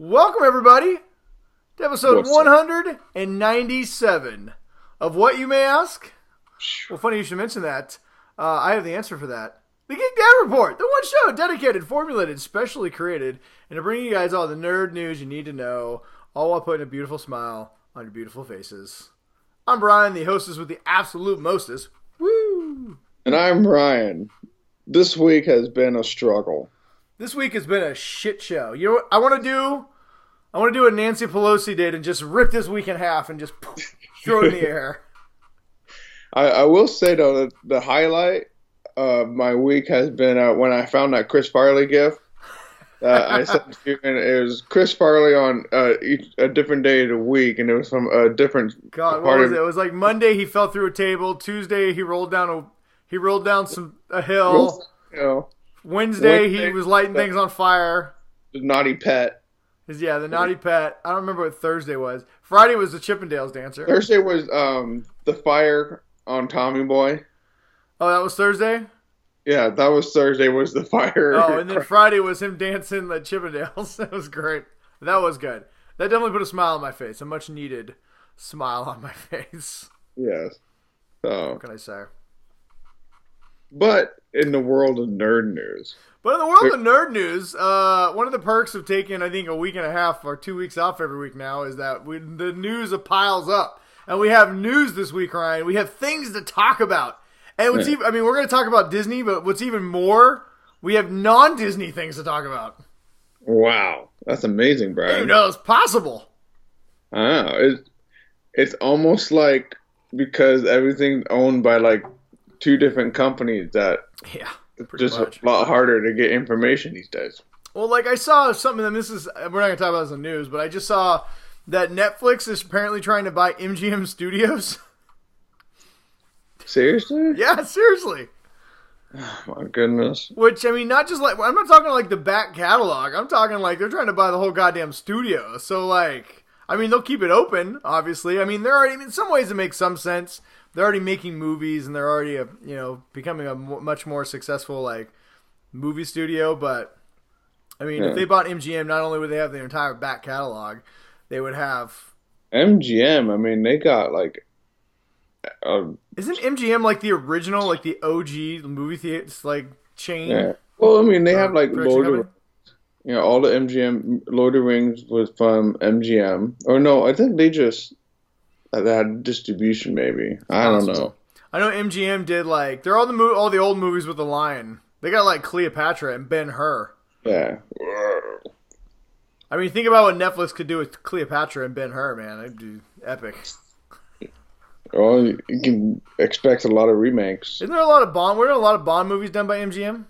Welcome, everybody, to episode 197 of What You May Ask. Well, funny you should mention that. I have the answer for that. The Geek Dad Report, the one show dedicated, formulated, specially created, and to bring you guys all the nerd news you need to know, all while putting a beautiful smile on your beautiful faces. I'm Brian, the hostess with the absolute mostest. Woo! And I'm Ryan. This week has been a struggle. This week has been a shit show. You know what I want to do? I want to do what Nancy Pelosi did and just rip this week in half and just throw it in the air. I will say, though, that the highlight of my week has been when I found that Chris Farley gift. I sent you, and it was Chris Farley on a different day of the week, and it was from a different God, what was it? It was like Monday he fell through a table. Tuesday he rolled down a hill. Wednesday he was lighting things on fire. The naughty pet. Yeah, the naughty pet. I don't remember what Thursday was. Friday was the Chippendales dancer. Thursday was the fire on Tommy Boy. Oh, that was Thursday? Yeah, that was Thursday was the fire. Oh, and then Friday was him dancing the Chippendales. That was great. That was good. That definitely put a smile on my face. A much needed smile on my face. Yes. So, what can I say? But in the world of nerd news. One of the perks of taking, I think, a week and a half or 2 weeks off every week now is that the news piles up. And we have news this week, Ryan. We have things to talk about. And we're going to talk about Disney, but what's even more, we have non-Disney things to talk about. Wow. That's amazing, Brian. Who knows? Possible. I don't know. It's almost like because everything's owned by like two different companies that it's just much. A lot harder to get information these days. Well, like I saw something, and we're not going to talk about this in the news, but I just saw that Netflix is apparently trying to buy MGM Studios. Seriously? Yeah, seriously. Oh, my goodness. Which, I mean, not just like, I'm not talking like the back catalog. I'm talking like they're trying to buy the whole goddamn studio. So, like, I mean, they'll keep it open, obviously. I mean, in some ways it makes some sense. They're already making movies, and they're already, becoming a much more successful, like, movie studio. But, I mean, if they bought MGM, not only would they have their entire back catalog, they would have... MGM, I mean, they got, like... Isn't MGM, like, the original, like, the OG movie theaters, like, chain? Yeah. Well, I mean, they have, like, Lord of... all the MGM... Lord of the Rings was from MGM. Or no, I think they just... They had distribution, maybe. I don't know. I know MGM did, like... They're all the old movies with the lion. They got, like, Cleopatra and Ben-Hur. Yeah. I mean, think about what Netflix could do with Cleopatra and Ben-Hur, man. That'd be epic. Well, you can expect a lot of remakes. Isn't there a lot of Bond? Were there a lot of Bond movies done by MGM?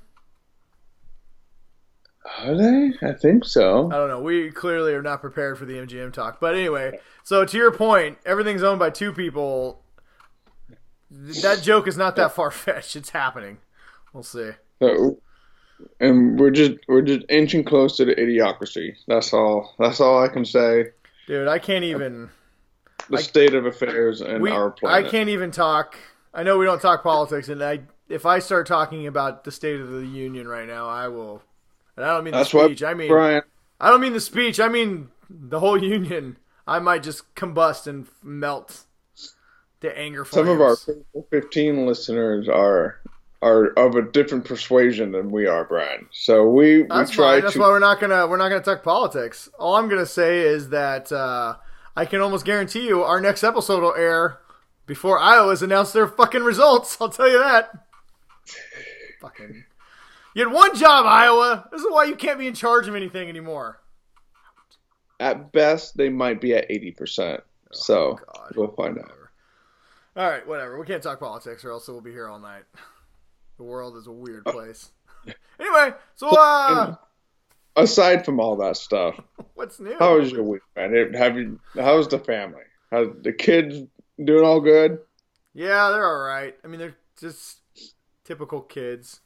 Are they? I think so. I don't know. We clearly are not prepared for the MGM talk. But anyway, so to your point, everything's owned by two people. That joke is not that far-fetched. It's happening. We'll see. So, and we're just inching close to the idiocracy. That's all I can say. Dude, I can't even... The state of affairs in our planet. I can't even talk. I know we don't talk politics, and if I start talking about the State of the Union right now, I will... And I don't mean the speech. Brian, I don't mean the speech. I mean the whole union. I might just combust and melt the anger flames. Some of our 15 listeners are of a different persuasion than we are, Brian. So we try. That's why we're not gonna talk politics. All I'm gonna say is that I can almost guarantee you our next episode will air before Iowa's announced their fucking results. I'll tell you that. Fucking. You had one job, Iowa. This is why you can't be in charge of anything anymore. At best, they might be at 80%. So, we'll find out. All right, whatever. We can't talk politics or else we'll be here all night. The world is a weird place. Anyway, so, aside from all that stuff, what's new? How was your week, man? How's the family? How's the kids doing all good? Yeah, they're all right. I mean, they're just typical kids.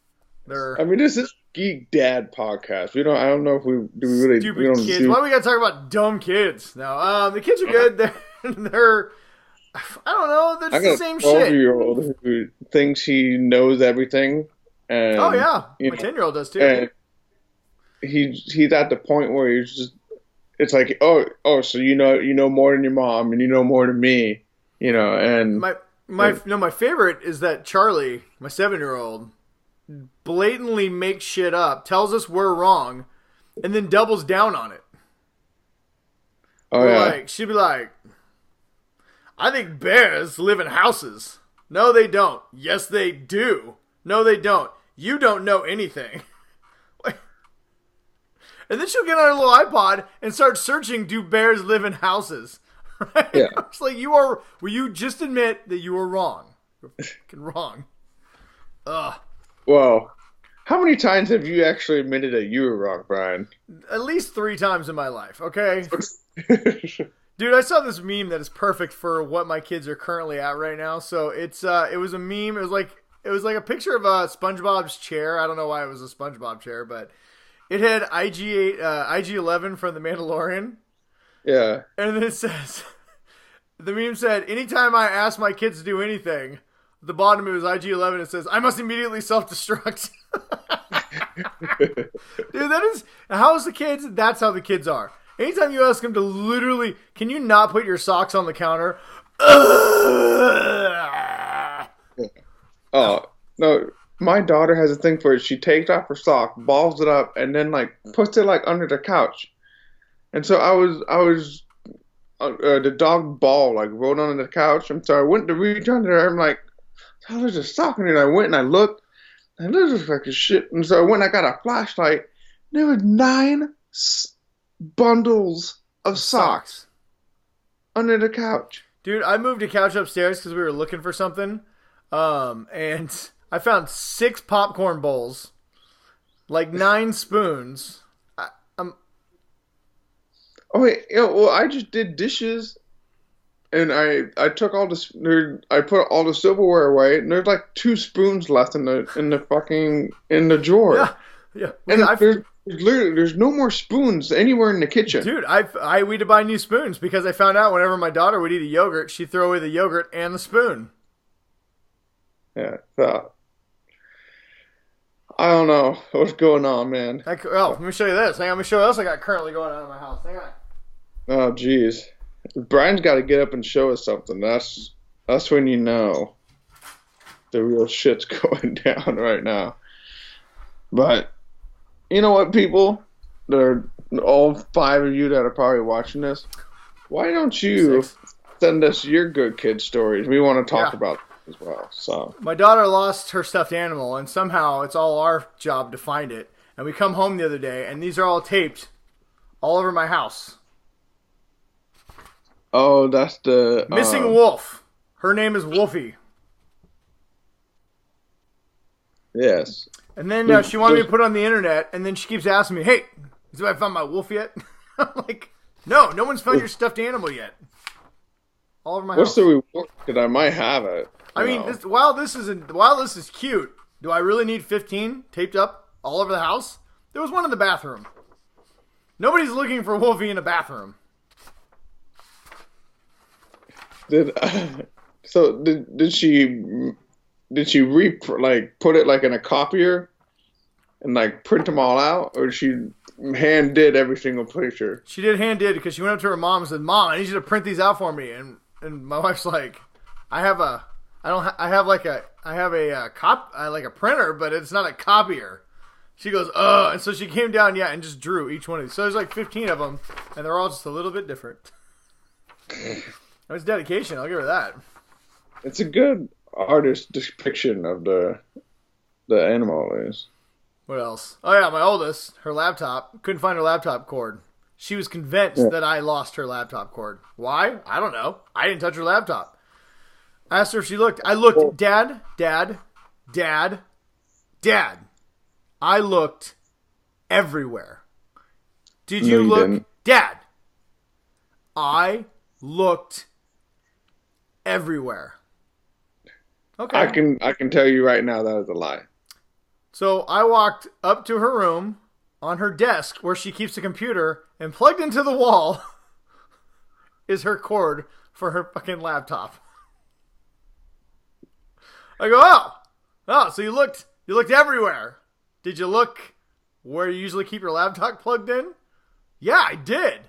This is Geek Dad podcast. I don't know if we really stupid kids. Why we gotta talk about dumb kids? No, the kids are good. They're I don't know. They're just the same shit. I got a 12-year-old who thinks he knows everything. And, my 10-year-old does too. And he's at the point where it's like, so you know more than your mom, and you know more than me, and My favorite is that Charlie, my 7-year-old, blatantly makes shit up, tells us we're wrong, and then doubles down on it. She'd be like, I think bears live in houses. No, they don't. Yes, they do. No, they don't. You don't know anything. And then she'll get on her little iPod and start searching, do bears live in houses? Right? Yeah. It's like, will you just admit that you were wrong? You're fucking wrong. Ugh. Well, how many times have you actually admitted that you were wrong, Brian? At least 3 times in my life, okay? Dude, I saw this meme that is perfect for what my kids are currently at right now. So it was a meme. It was like a picture of SpongeBob's chair. I don't know why it was a SpongeBob chair, but it had IG-11 from The Mandalorian. Yeah. And then it says, the meme said, anytime I ask my kids to do anything, at the bottom it was IG-11. It says, I must immediately self-destruct. Dude, how is the kids? That's how the kids are. Anytime you ask them to literally, can you not put your socks on the counter? Oh, no. My daughter has a thing for it. She takes off her sock, balls it up, and then puts it under the couch. And so I was the dog ball rolled under the couch. And so I went to reach under there. I'm like, oh, there's a sock in it. I went and I looked, and this is like a shit. And so I went and I got a flashlight. There were 9 bundles of socks under the couch. Dude, I moved a couch upstairs because we were looking for something. And I found 6 popcorn bowls, 9 spoons. Oh wait, well, I just did dishes, and I took all I put all the silverware away, and there's 2 spoons left in the drawer. Yeah. And there's no more spoons anywhere in the kitchen. Dude, we had to buy new spoons because I found out whenever my daughter would eat a yogurt, she'd throw away the yogurt and the spoon. Yeah, so I don't know what's going on, man. Let me show you this. Hang on, let me show you what else I got currently going on in my house. Hang on. Oh, jeez. Brian's got to get up and show us something. That's when you know the real shit's going down right now. But you know what, people? There are all 5 of you that are probably watching this. Why don't you send us your good kid stories? We want to talk about them as well. So my daughter lost her stuffed animal, and somehow it's all our job to find it. And we come home the other day, and these are all taped all over my house. Oh, that's the missing wolf. Her name is Wolfie. Yes. And then she wanted me to put it on the internet, and then she keeps asking me, "Hey, have I found my wolf yet?" I'm like, "No one's found your stuffed animal yet." All over my house. What's the reward? Because I might have it. I mean, while this is cute, do I really need 15 taped up all over the house? There was one in the bathroom. Nobody's looking for Wolfie in a bathroom. Did she put it in a copier and print them all out, or she hand did every single picture? She did hand did because she went up to her mom and said, "Mom, I need you to print these out for me." And my wife's like, "I have a printer, but it's not a copier." She goes, "Ugh," and so she came down, and just drew each one of these. So there's 15 of them, and they're all just a little bit different. That was dedication. I'll give her that. It's a good artist depiction of the animal is. What else? Oh yeah, my oldest, her laptop, couldn't find her laptop cord. She was convinced that I lost her laptop cord. Why? I don't know. I didn't touch her laptop. I asked her if she looked. I looked. Dad. I looked everywhere. Did you look? Didn't. Dad. I looked everywhere. Okay. I can tell you right now that is a lie. So I walked up to her room on her desk where she keeps the computer, and plugged into the wall is her cord for her fucking laptop. I go, oh, so you looked everywhere. Did you look where you usually keep your laptop plugged in? Yeah, I did.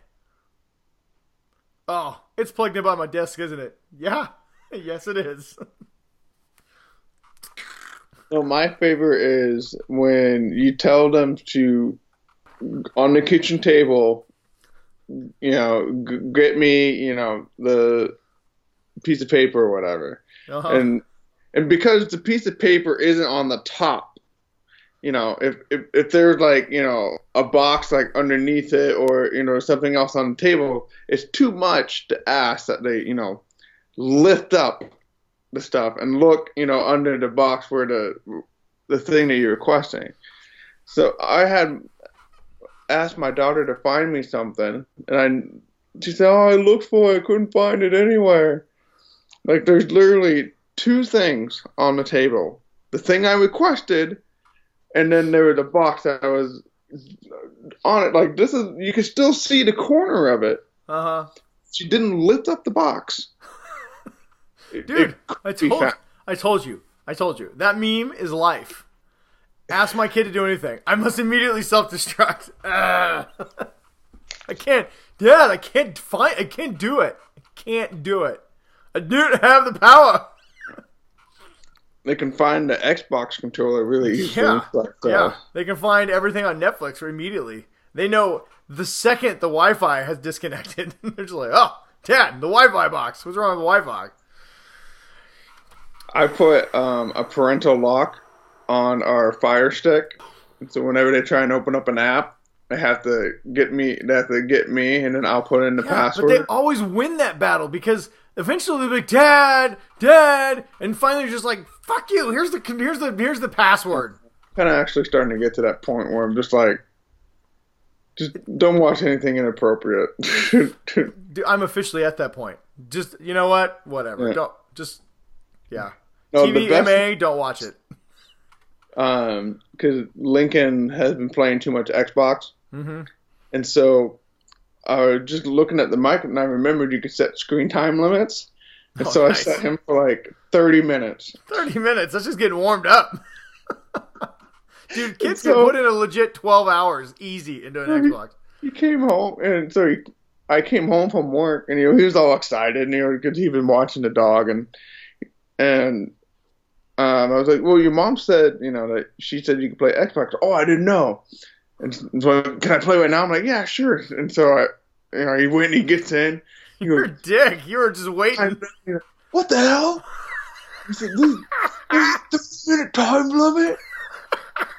Oh, it's plugged in by my desk, isn't it? Yeah. Yes, it is. No, my favorite is when you tell them to, on the kitchen table, get me, the piece of paper or whatever. Uh-huh. And because the piece of paper isn't on the top, if there's like, a box like underneath it or, something else on the table, it's too much to ask that they, lift up the stuff and look, under the box where the thing that you're requesting. So I had asked my daughter to find me something, and she said, "Oh, I looked for it, I couldn't find it anywhere." Like, there's literally two things on the table: the thing I requested, and then there was a box that was on it. Like, you can still see the corner of it. She didn't lift up the box. Dude, I told you. That meme is life. Ask my kid to do anything. I must immediately self-destruct. I can't. Dad, I can't do it. I don't have the power. They can find the Xbox controller really easily. Yeah. They can find everything on Netflix immediately. They know the second the Wi-Fi has disconnected. They're just like, oh, Dad, the Wi-Fi box. What's wrong with the Wi-Fi? I put a parental lock on our Fire Stick, so whenever they try and open up an app, they have to get me, and then I'll put in the password. But they always win that battle because eventually they'll be like, Dad, and finally you're just like, fuck you. Here's the password. Kind of actually starting to get to that point where I'm just like, just don't watch anything inappropriate. Dude, I'm officially at that point. Just, you know what? Whatever. No, TV, MA, don't watch it. Because Lincoln has been playing too much Xbox. Mm-hmm. And so I was just looking at the mic, and I remembered you could set screen time limits. And so nice. I set him for like 30 minutes. 30 minutes? That's just getting warmed up. Dude, kids can put in a legit 12 hours easy into an Xbox. He came home, and so I came home from work, and he was all excited, because he'd been watching the dog, and I was like, well, your mom said, that she said you could play Xbox. Oh, I didn't know. And so, can I play right now? I'm like, yeah, sure. And so he went and he gets in. You're a dick. You were just waiting. What the hell? He said, there's a 30-minute time limit.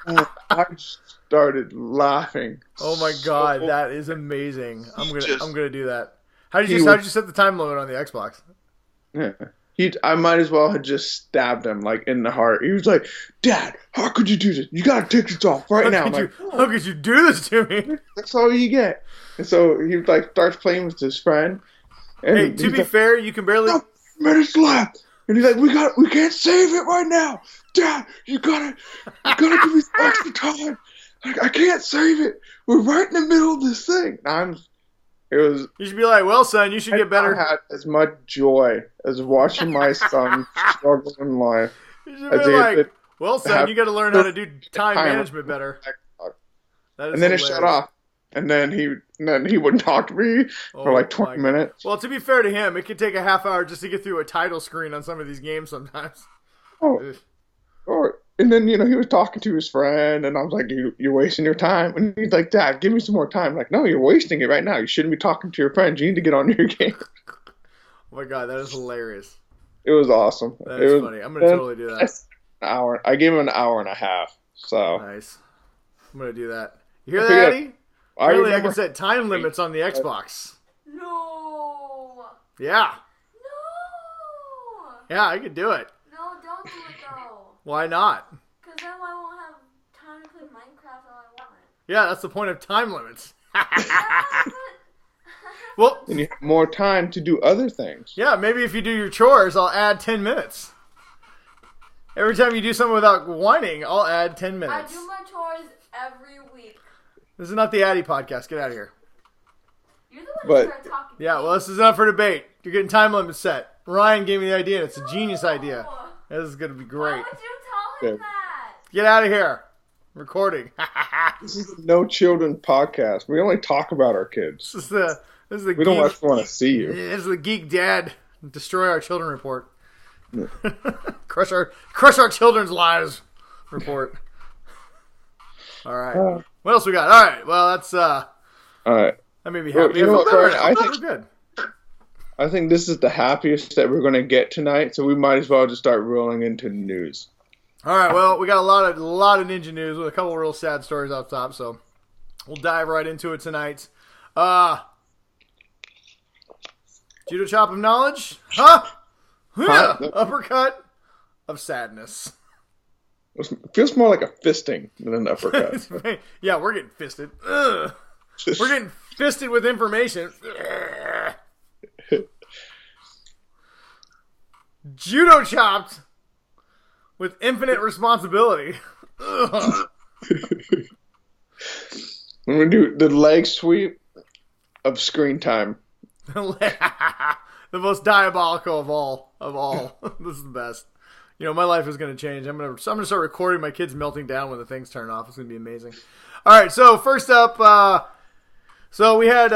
And I started laughing. Oh my god, that is amazing. I'm gonna do that. How did you set the time limit on the Xbox? Yeah. I might as well have just stabbed him, like, in the heart. He was like, Dad, how could you do this? You gotta take this off right now. How could you do this to me? That's all you get. And so he, like, starts playing with his friend. And hey, to be fair, you can barely... No, minutes left. And he's like, we can't save it right now. Dad, you gotta give me some extra time. Like, I can't save it. We're right in the middle of this thing. You should be like, well, son, you should get better. I had as much joy as watching my son struggle in life. You should be like, well, son, you got to learn how to do time management better. And then it shut off. And then he wouldn't talk to me for like 20 minutes. Well, to be fair to him, it could take a half hour just to get through a title screen on some of these games sometimes. And then, he was talking to his friend, and I was like, you're wasting your time. And he's like, Dad, give me some more time. I'm like, no, you're wasting it right now. You shouldn't be talking to your friends. You need to get on your game. Oh, my God, that is hilarious. It was awesome. That is funny. I'm going to totally do that. An hour. I gave him an hour and a half. So nice. I'm going to do that. You hear that, Eddie? Apparently, I can set time limits on the Xbox. No. Yeah. No. Yeah, I could do it. No, don't do it, though. Why not? Because then I won't have time to play Minecraft all I want. Yeah, that's the point of time limits. Well, and you have more time to do other things. Yeah, maybe if you do your chores, I'll add 10 minutes. Every time you do something without whining, I'll add 10 minutes. I do my chores every week. This is not the Addy podcast. Get out of here. You're the one who started talking. Yeah, well, this is not for debate. You're getting time limits set. Ryan gave me the idea, and it's a genius idea. This is going to be great. Why would you tell him that? Get out of here. Recording. This is the No Children podcast. We only talk about our kids. This is the We don't actually want to see you. This is the Geek Dad Destroy Our Children report. Crush our children's lives report. All right. What else we got? All right. Well, that's All right. that made me happy. You know what, Karen, We're good. I think this is the happiest that we're going to get tonight, so we might as well just start rolling into the news. All right. Well, we got a lot of ninja news with a couple of real sad stories up top, so we'll dive right into it tonight. Judo chop of knowledge? Huh? Uppercut of sadness. It feels more like a fisting than an uppercut. Yeah, we're getting fisted. Ugh. We're getting fisted with information. Judo chopped with infinite responsibility. I'm going to do the leg sweep of screen time. The most diabolical of all. This is the best. You know, my life is going to change. I'm going to start recording my kids melting down when the things turn off. It's going to be amazing. All right, so first up, so we had,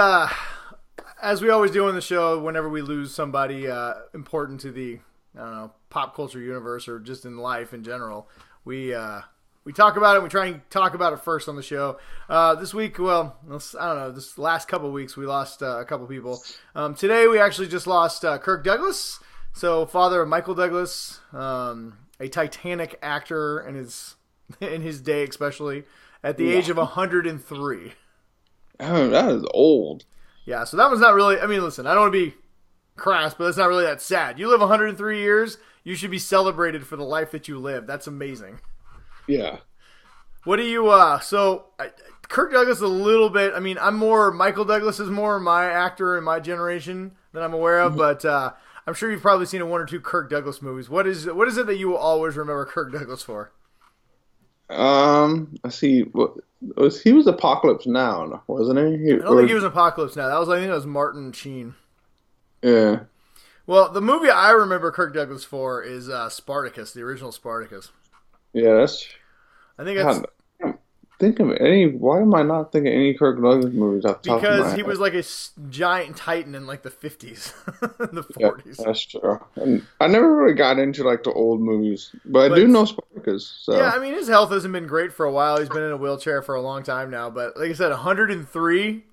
as we always do on the show, whenever we lose somebody important to the, I don't know, pop culture universe or just in life in general, we talk about it. We try and talk about it first on the show. This week, well, I don't know, this last couple of weeks, we lost a couple people. Today, we actually just lost Kirk Douglas, so father of Michael Douglas, a Titanic actor in his day, especially at the age of 103. Oh, that is old. Yeah, so that was not really. I mean, listen, I don't want to be crass, but it's not really that sad. You live 103 years, you should be celebrated for the life that you live. That's amazing. Yeah. What do you, Kirk Douglas a little bit, I mean, Michael Douglas is more my actor in my generation that I'm aware of, but I'm sure you've probably seen one or two Kirk Douglas movies. What is it that you will always remember Kirk Douglas for? Let's see, he was Apocalypse Now, wasn't he? I don't think he was Apocalypse Now. I think it was Martin Sheen. Yeah. Well, the movie I remember Kirk Douglas for is Spartacus, the original Spartacus. Yeah, I think that's... I can't think of any... Why am I not thinking any Kirk Douglas movies off the top of my head? Because he was like a giant titan in like the 50s, the 40s. Yeah, that's true. And I never really got into like the old movies, but I do know Spartacus. So. Yeah, I mean, his health hasn't been great for a while. He's been in a wheelchair for a long time now, but like I said, 103,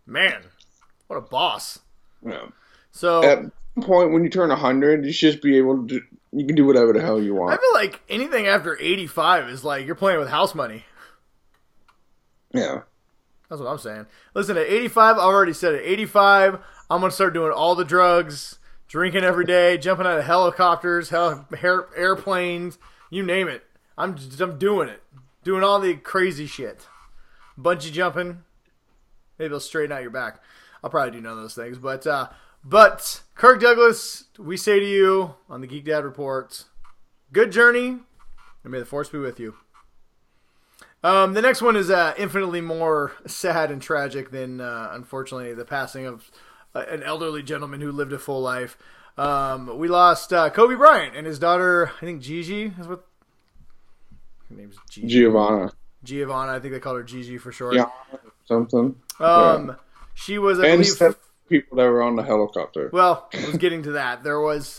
man, what a boss. Yeah. So at some point when you turn 100, you should just be able to you can do whatever the hell you want. I feel like anything after 85 is like you're playing with house money. Yeah. That's what I'm saying. Listen, at 85, I already said it. 85, I'm going to start doing all the drugs, drinking every day, jumping out of helicopters, airplanes, you name it. I'm doing it. Doing all the crazy shit. Bungee jumping. Maybe it'll straighten out your back. I'll probably do none of those things. But Kirk Douglas, we say to you on the Geek Dad Report, good journey, and may the force be with you. The next one is infinitely more sad and tragic than, unfortunately, the passing of an elderly gentleman who lived a full life. We lost Kobe Bryant and his daughter, I think Gigi is what her name's. Giovanna, I think they called her Gigi for short. Yeah, something. She was, I believe, people that were on the helicopter. Well, I was getting to that.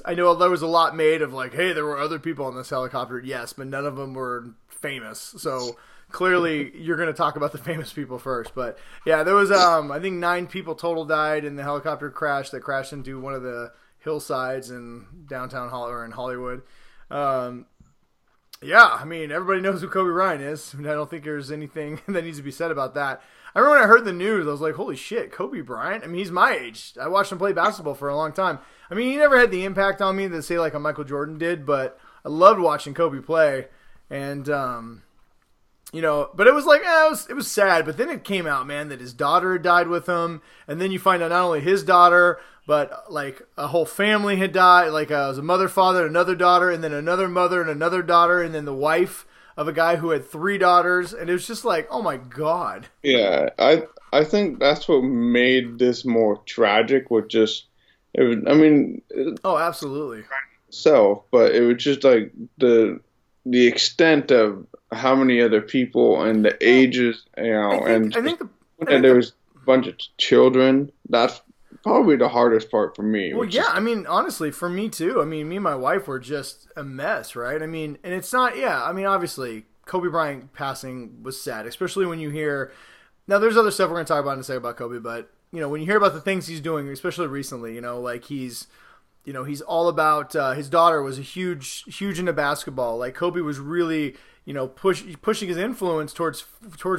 I know there was a lot made of like, hey, there were other people on this helicopter, yes, but none of them were famous. So clearly, you're going to talk about the famous people first. But yeah, there was, I think 9 people total died in the helicopter crash that crashed into one of the hillsides in downtown Hollywood. Yeah, I mean, everybody knows who Kobe Bryant is. I mean, I don't think there's anything that needs to be said about that. I remember when I heard the news, I was like, holy shit, Kobe Bryant? I mean, he's my age. I watched him play basketball for a long time. I mean, he never had the impact on me that, say, like a Michael Jordan did, but I loved watching Kobe play. And, you know, but it was like, it was sad. But then it came out, man, that his daughter had died with him. And then you find out not only his daughter, but like a whole family had died. Like it was a mother, father, another daughter, and then another mother and another daughter, and then the wife of a guy who had 3 daughters, and it was just like, oh my god. Yeah, I think that's what made this more tragic. With just, oh, absolutely. But it was just like the the extent of how many other people and the ages, and there was a bunch of children. That's probably the hardest part for me. Well, yeah, I mean, honestly, for me too. I mean, me and my wife were just a mess, right? I mean, and it's not, yeah, I mean, obviously, Kobe Bryant passing was sad, especially when you hear, now there's other stuff we're going to talk about in a second about Kobe, but, when you hear about the things he's doing, especially recently, like he's all about, his daughter was a huge into basketball. Like Kobe was really, pushing his influence towards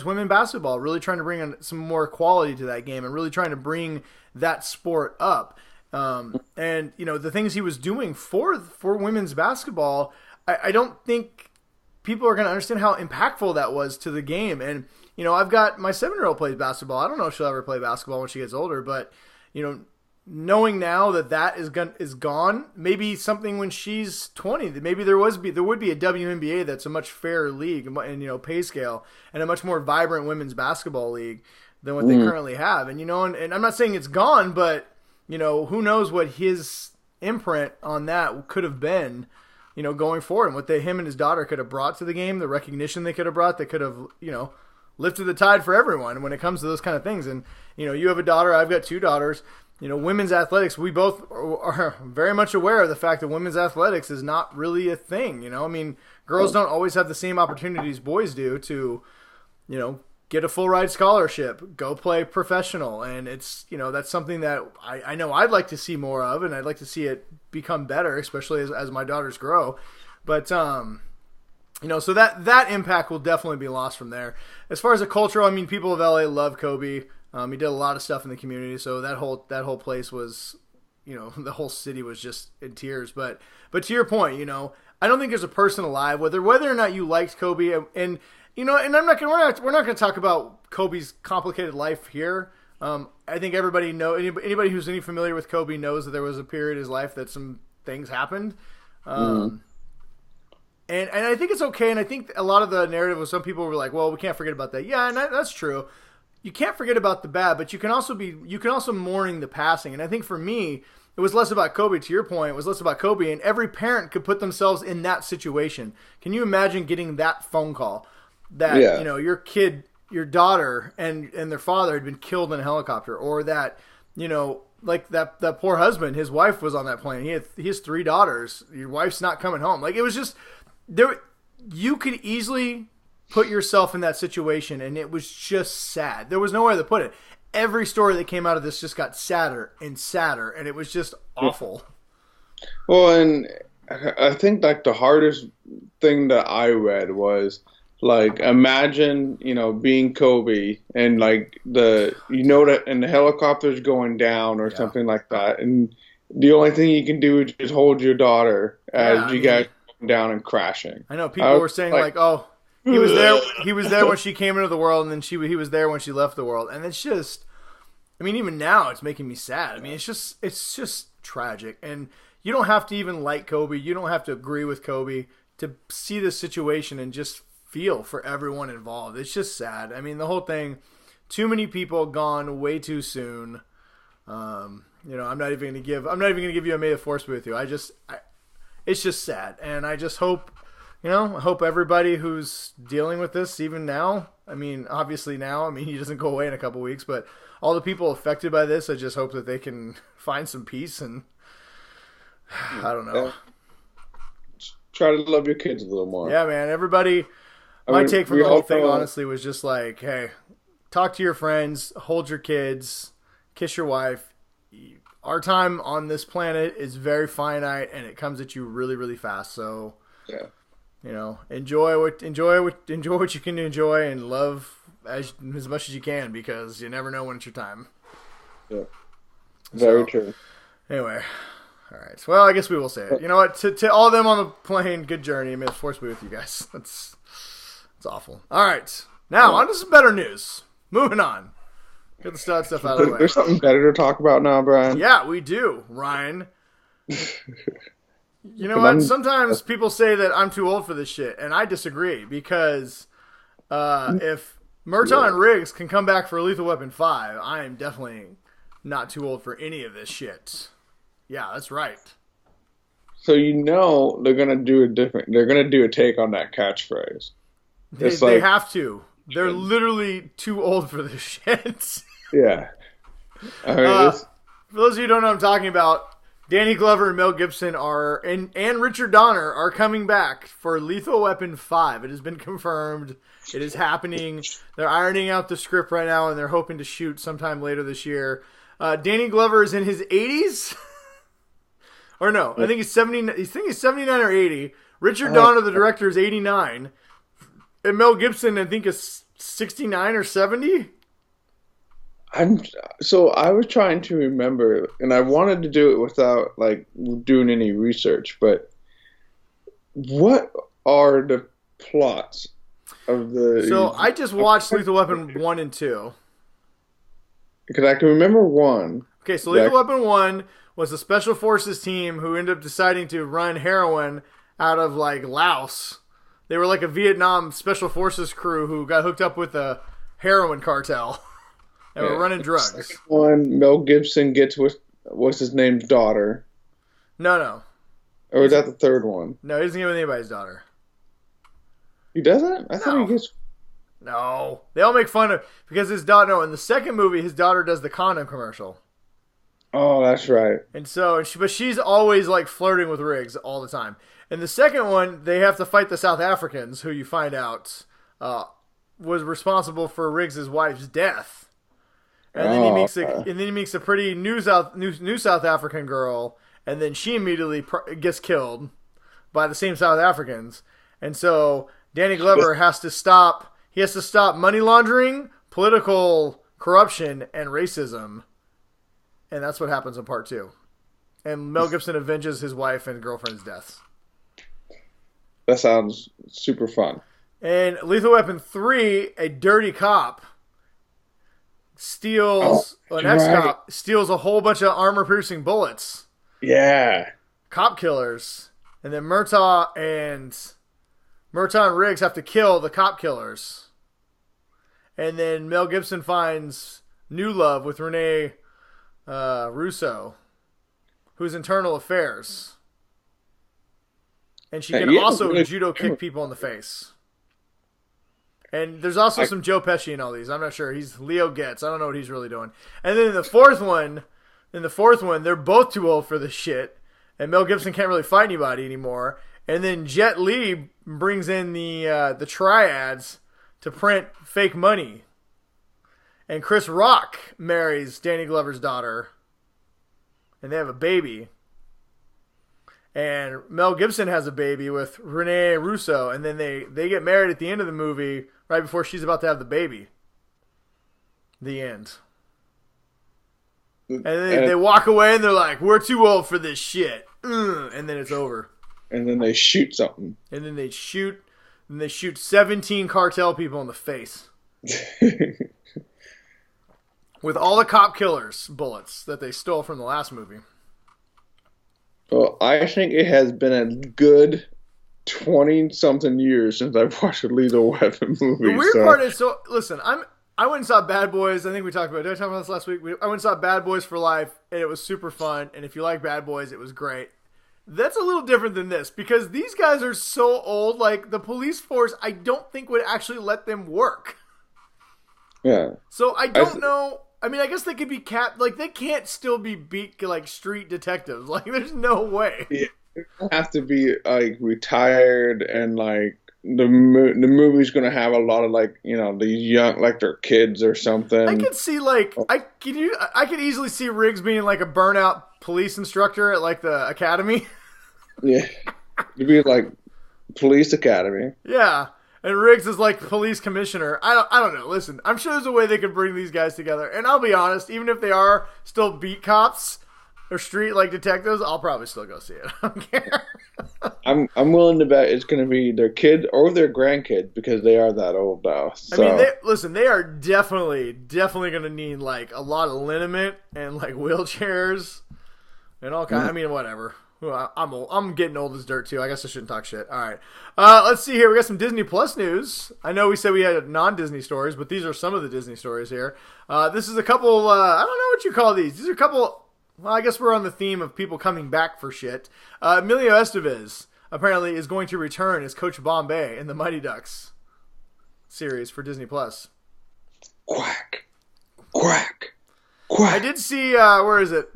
women basketball, really trying to bring in some more quality to that game and really trying to bring that sport up. And the things he was doing for women's basketball, I don't think people are going to understand how impactful that was to the game. And, I've got my 7-year-old plays basketball. I don't know if she'll ever play basketball when she gets older, but, knowing now that is gone, maybe something when she's 20, maybe there would be a WNBA that's a much fairer league and pay scale and a much more vibrant women's basketball league than what they currently have. And and I'm not saying it's gone, but who knows what his imprint on that could have been, going forward, and what him and his daughter could have brought to the game, the recognition they could have brought, that could have lifted the tide for everyone when it comes to those kind of things. And you have a daughter, I've got 2 daughters. Women's athletics, we both are very much aware of the fact that women's athletics is not really a thing. I mean, girls don't always have the same opportunities boys do to, get a full ride scholarship, go play professional. And it's, that's something that I know I'd like to see more of, and I'd like to see it become better, especially as my daughters grow. But, so that impact will definitely be lost from there. As far as the cultural, I mean, people of LA love Kobe. He did a lot of stuff in the community, so that whole place was, the whole city was just in tears. But to your point, I don't think there's a person alive, whether or not you liked Kobe, and we're not gonna talk about Kobe's complicated life here. I think everybody anybody who's familiar with Kobe knows that there was a period in his life that some things happened. And I think it's okay, and I think a lot of the narrative was some people were like, well, we can't forget about that. Yeah, and that's true. You can't forget about the bad, but you can also mourning the passing. And I think for me, it was less about Kobe. To your point, it was less about Kobe, and every parent could put themselves in that situation. Can you imagine getting that phone call that your kid, your daughter, and their father had been killed in a helicopter, or that like that poor husband, his wife was on that plane. He has 3 daughters. Your wife's not coming home. Like, it was just there. You could easily put yourself in that situation, and it was just sad. There was no way to put it. Every story that came out of this just got sadder and sadder, and it was just awful. Well, and I think like the hardest thing that I read was like, imagine, being Kobe and like that, and the helicopter's going down or something like that, and the only thing you can do is just hold your daughter as you guys are going down and crashing. I know people were saying like, oh, he was there. He was there when she came into the world, and then he was there when she left the world. And it's just, I mean, even now it's making me sad. I mean, it's just tragic. And you don't have to even like Kobe. You don't have to agree with Kobe to see this situation and just feel for everyone involved. It's just sad. I mean, the whole thing. Too many people gone way too soon. I'm not even gonna give you a May the Force be with you. It's just sad, and I just hope. I hope everybody who's dealing with this, even now, I mean, obviously now, I mean, he doesn't go away in a couple weeks, but all the people affected by this, I just hope that they can find some peace, and I don't know. Try to love your kids a little more. Yeah, man, everybody, my take from the whole thing, honestly, was just like, hey, talk to your friends, hold your kids, kiss your wife. Our time on this planet is very finite, and it comes at you really, really fast, so... Yeah. Enjoy what you can enjoy, and love as much as you can, because you never know when it's your time. Yeah, very true. Anyway, all right. Well, I guess we will say it. You know what? To all of them on the plane, good journey. May the Force be with you guys. That's awful. All right, now on to some better news. Moving on. Get the stud stuff out of the way. There's something better to talk about now, Brian. Yeah, we do, Ryan. You know what? Sometimes people say that I'm too old for this shit, and I disagree, because if Murtaugh and Riggs can come back for Lethal Weapon 5, I am definitely not too old for any of this shit. Yeah, that's right. So they're gonna do a different. They're gonna do a take on that catchphrase. They have to. They're literally too old for this shit. Yeah. I mean, for those of you who don't know what I'm talking about, Danny Glover and Mel Gibson and Richard Donner are coming back for Lethal Weapon 5. It has been confirmed. It is happening. They're ironing out the script right now, and they're hoping to shoot sometime later this year. Danny Glover is in his 80s. Or no, I think he's 70. I think he's 79 or 80. Richard Donner, the director, is 89. And Mel Gibson, I think, is 69 or 70. I was trying to remember, and I wanted to do it without like doing any research. But what are the plots of the? So I just watched Lethal Weapon 1 and 2. Because I can remember 1. Okay, so Lethal Weapon 1 was a special forces team who ended up deciding to run heroin out of like Laos. They were like a Vietnam special forces crew who got hooked up with a heroin cartel. And we're running drugs. The second one, Mel Gibson gets with what's his name's daughter. No. Or is that the third one? No, he doesn't get with anybody's daughter. He doesn't? I thought he gets. No. They all make fun of because his daughter. No, in the second movie, his daughter does the condom commercial. Oh, that's right. And so, but she's always like flirting with Riggs all the time. In the second one, they have to fight the South Africans, who you find out was responsible for Riggs' wife's death. And then he meets a pretty new South African girl, and then she immediately gets killed by the same South Africans. And so Danny Glover has to stop. He has to stop money laundering, political corruption, and racism. And that's what happens in part 2. And Mel Gibson avenges his wife and girlfriend's deaths. That sounds super fun. And Lethal Weapon 3, a dirty cop steals an ex-cop steals a whole bunch of armor-piercing bullets. Yeah. Cop killers. And then Murtaugh and Riggs have to kill the cop killers. And then Mel Gibson finds new love with Renee Russo, who's internal affairs. And she can also judo kick people in the face. And there's also some Joe Pesci in all these. I'm not sure. He's Leo Getz. I don't know what he's really doing. And then in the fourth one, they're both too old for this shit. And Mel Gibson can't really fight anybody anymore. And then Jet Li brings in the triads to print fake money. And Chris Rock marries Danny Glover's daughter. And they have a baby. And Mel Gibson has a baby with Renee Russo. And then they get married at the end of the movie, right before she's about to have the baby. The end. And then they walk away and they're like, we're too old for this shit. And then it's over. And then they shoot something. And then they shoot 17 cartel people in the face. With all the cop killers' bullets that they stole from the last movie. Well, I think it has been a good 20-something years since I've watched a Lethal Weapon movie. The weird part is, listen, I went and saw Bad Boys. I think we talked about it. Did I talk about this last week? I went and saw Bad Boys for Life, and it was super fun. And if you like Bad Boys, it was great. That's a little different than this, because these guys are so old, like, the police force, I don't think would actually let them work. Yeah. So I don't know. I mean, I guess they could be they can't still be beat like street detectives. Like, there's no way. Yeah, they have to be like retired, and like the movie's gonna have a lot of like these young, like their kids or something. I could see I could easily see Riggs being like a burnout police instructor at like the academy. Yeah, it'd be like police academy. Yeah. And Riggs is like police commissioner. I don't know. Listen, I'm sure there's a way they could bring these guys together. And I'll be honest, even if they are still beat cops or street like detectives, I'll probably still go see it. I don't care. I'm willing to bet it's going to be their kid or their grandkid, because they are that old now. So. I mean, they are definitely going to need like a lot of liniment and like wheelchairs and all kinds. I mean, whatever. Well, I'm old. I'm getting old as dirt too. I guess I shouldn't talk shit. All right. Let's see here. We got some Disney Plus news. I know we said we had non-Disney stories, but these are some of the Disney stories here. This is a couple. I don't know what you call these. These are a couple Well, I guess we're on the theme of people coming back for shit. Emilio Estevez apparently is going to return as Coach Bombay in the Mighty Ducks series for Disney Plus. Quack, quack, quack. I did see. Where is it?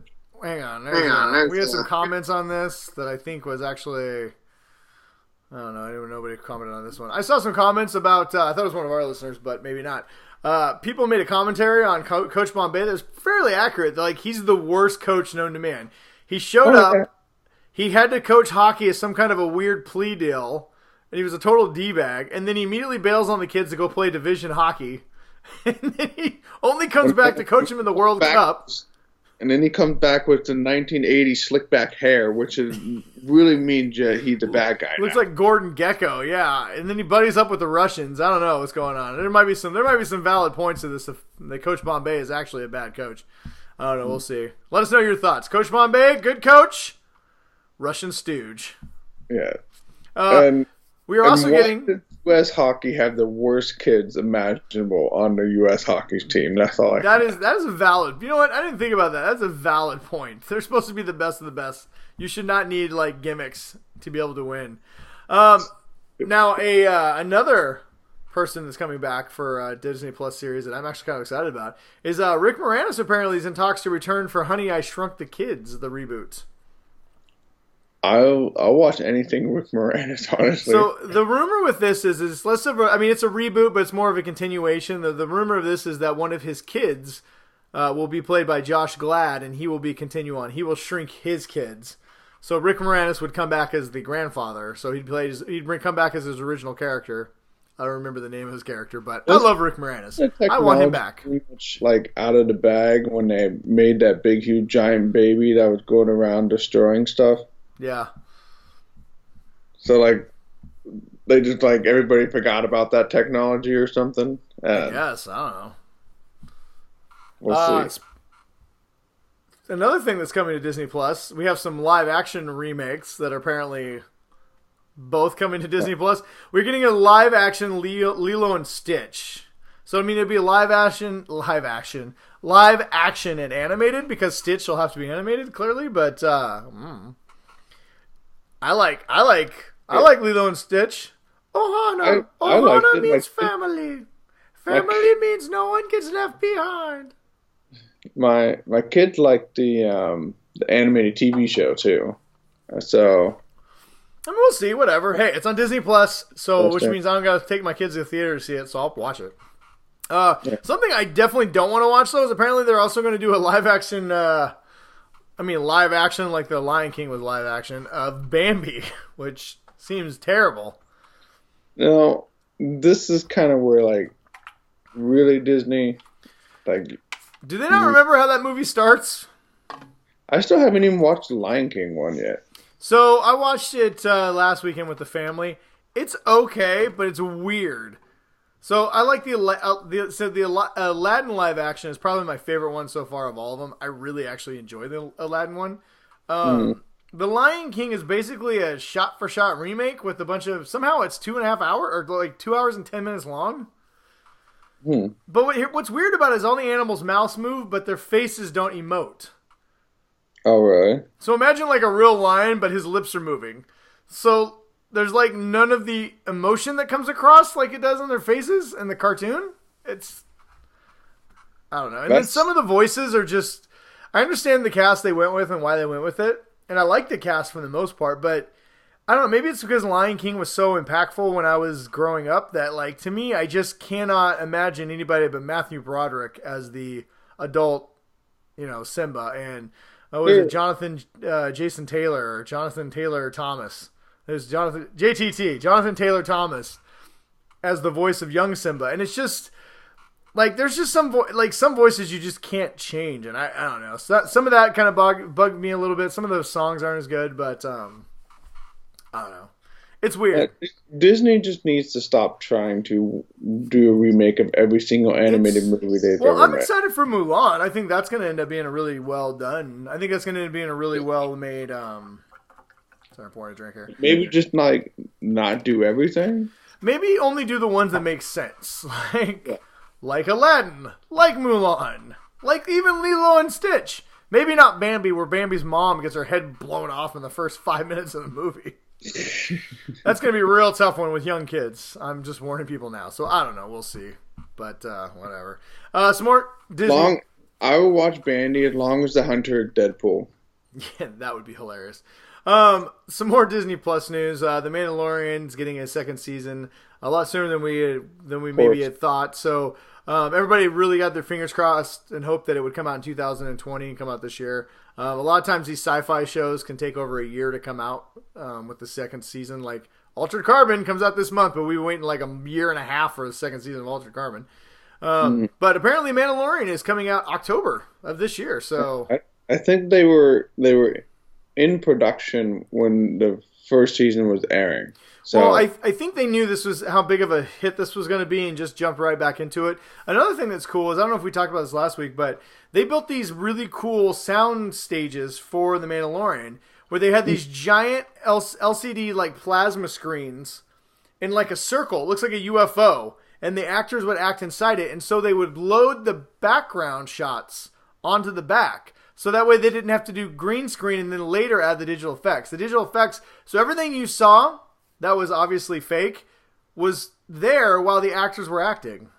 Hang on. We had some comments on this that I think was actually. I don't know. Nobody commented on this one. I saw some comments about. I thought it was one of our listeners, but maybe not. People made a commentary on Coach Bombay that's fairly accurate. Like, he's the worst coach known to man. He showed up. He had to coach hockey as some kind of a weird plea deal, and he was a total D-bag. And then he immediately bails on the kids to go play division hockey. And then he only comes back to coach him in the World Cup. And then he comes back with the 1980s slick back hair, which really means he's the bad guy. Looks now. like Gordon Gecko, yeah. And then he buddies up with the Russians. I don't know what's going on. There might be some valid points to this if the Coach Bombay is actually a bad coach. I don't know. We'll see. Let us know your thoughts. Coach Bombay, good coach. Russian stooge. Yeah. We are also getting. U.S. hockey have the worst kids imaginable on the U.S. hockey team. That's all. That is a valid. You know what? I didn't think about that. That's a valid point. They're supposed to be the best of the best. You should not need like gimmicks to be able to win. Now another person that's coming back for a Disney Plus series that I'm actually kind of excited about is Rick Moranis. Apparently, is in talks to return for Honey, I Shrunk the Kids, the reboot. I'll watch anything with Moranis, honestly. So the rumor with this is less of a, I mean, it's a reboot, but it's more of a continuation. The rumor of this is that one of his kids will be played by Josh Glad, and he will continue on. He will shrink his kids. So Rick Moranis would come back as the grandfather. So he'd come back as his original character. I don't remember the name of his character, but I love Rick Moranis. I want him back. Pretty much like out of the bag when they made that big, huge, giant baby that was going around destroying stuff. Yeah. So, like, they just, like, everybody forgot about that technology or something? Yes, I don't know. We'll see. Another thing that's coming to Disney Plus, we have some live-action remakes that are apparently both coming to Disney Plus. We're getting a live-action Lilo and Stitch. So, I mean, it'd be live action and animated, because Stitch will have to be animated, clearly, but, I like Lilo and Stitch. Ohana means family. Family means no one gets left behind. My kids like the animated TV show too. So I mean, we'll see. Whatever. Hey, it's on Disney Plus, which means I don't gotta take my kids to the theater to see it, so I'll watch it. Something I definitely don't want to watch though is apparently they're also going to do a live action. Live action like the Lion King was live action of Bambi, which seems terrible. No, this is kind of where, like, really Disney, like... Do they not remember how that movie starts? I still haven't even watched the Lion King one yet. So, I watched it last weekend with the family. It's okay, but it's weird. So I like the Aladdin live action is probably my favorite one so far of all of them. I really actually enjoy the Aladdin one. The Lion King is basically a shot-for-shot remake with a bunch of, somehow it's 2.5 hours or like 2 hours and 10 minutes long. But what's weird about it is all the animals' mouths move, but their faces don't emote. Oh, really? So imagine like a real lion, but his lips are moving. So there's like none of the emotion that comes across like it does on their faces in the cartoon. It's, I don't know. And then some of the voices are just, I understand the cast they went with and why they went with it. And I like the cast for the most part, but I don't know. Maybe it's because Lion King was so impactful when I was growing up that, like, to me, I just cannot imagine anybody but Matthew Broderick as the adult, Simba. And, Jonathan Taylor Thomas. There's Jonathan Taylor Thomas as the voice of young Simba. And it's just, like, there's just some voices you just can't change. And I don't know. So some of that kind of bugged me a little bit. Some of those songs aren't as good, but I don't know. It's weird. Disney just needs to stop trying to do a remake of every single animated movie they've ever made. I'm excited for Mulan. I think that's going to end up being a really well done. I think that's going to end up being a really well made. Sorry, I'm pouring a drink here. Maybe just not do everything. Maybe only do the ones that make sense, like Aladdin, like Mulan, like even Lilo and Stitch. Maybe not Bambi, where Bambi's mom gets her head blown off in the first 5 minutes of the movie. That's going to be a real tough one with young kids. I'm just warning people now. So I don't know. We'll see. But whatever. Some more Disney. I will watch Bambi as long as the Hunter Deadpool. Yeah, that would be hilarious. Some more Disney Plus news. The Mandalorian's getting a second season a lot sooner than we maybe had thought. So everybody really got their fingers crossed and hoped that it would come out in 2020 and come out this year. A lot of times these sci-fi shows can take over a year to come out with the second season. Like Altered Carbon comes out this month, but we were waiting like a year and a half for the second season of Altered Carbon. But apparently Mandalorian is coming out October of this year. So I think they were in production when the first season was airing. So well, I think they knew this was how big of a hit this was going to be and just jumped right back into it. Another thing that's cool is, I don't know if we talked about this last week, but they built these really cool sound stages for The Mandalorian where they had these giant LCD like plasma screens in like a circle. It looks like a UFO, and the actors would act inside it, and so they would load the background shots onto the back. So that way they didn't have to do green screen and then later add the digital effects. The digital effects, so everything you saw that was obviously fake was there while the actors were acting.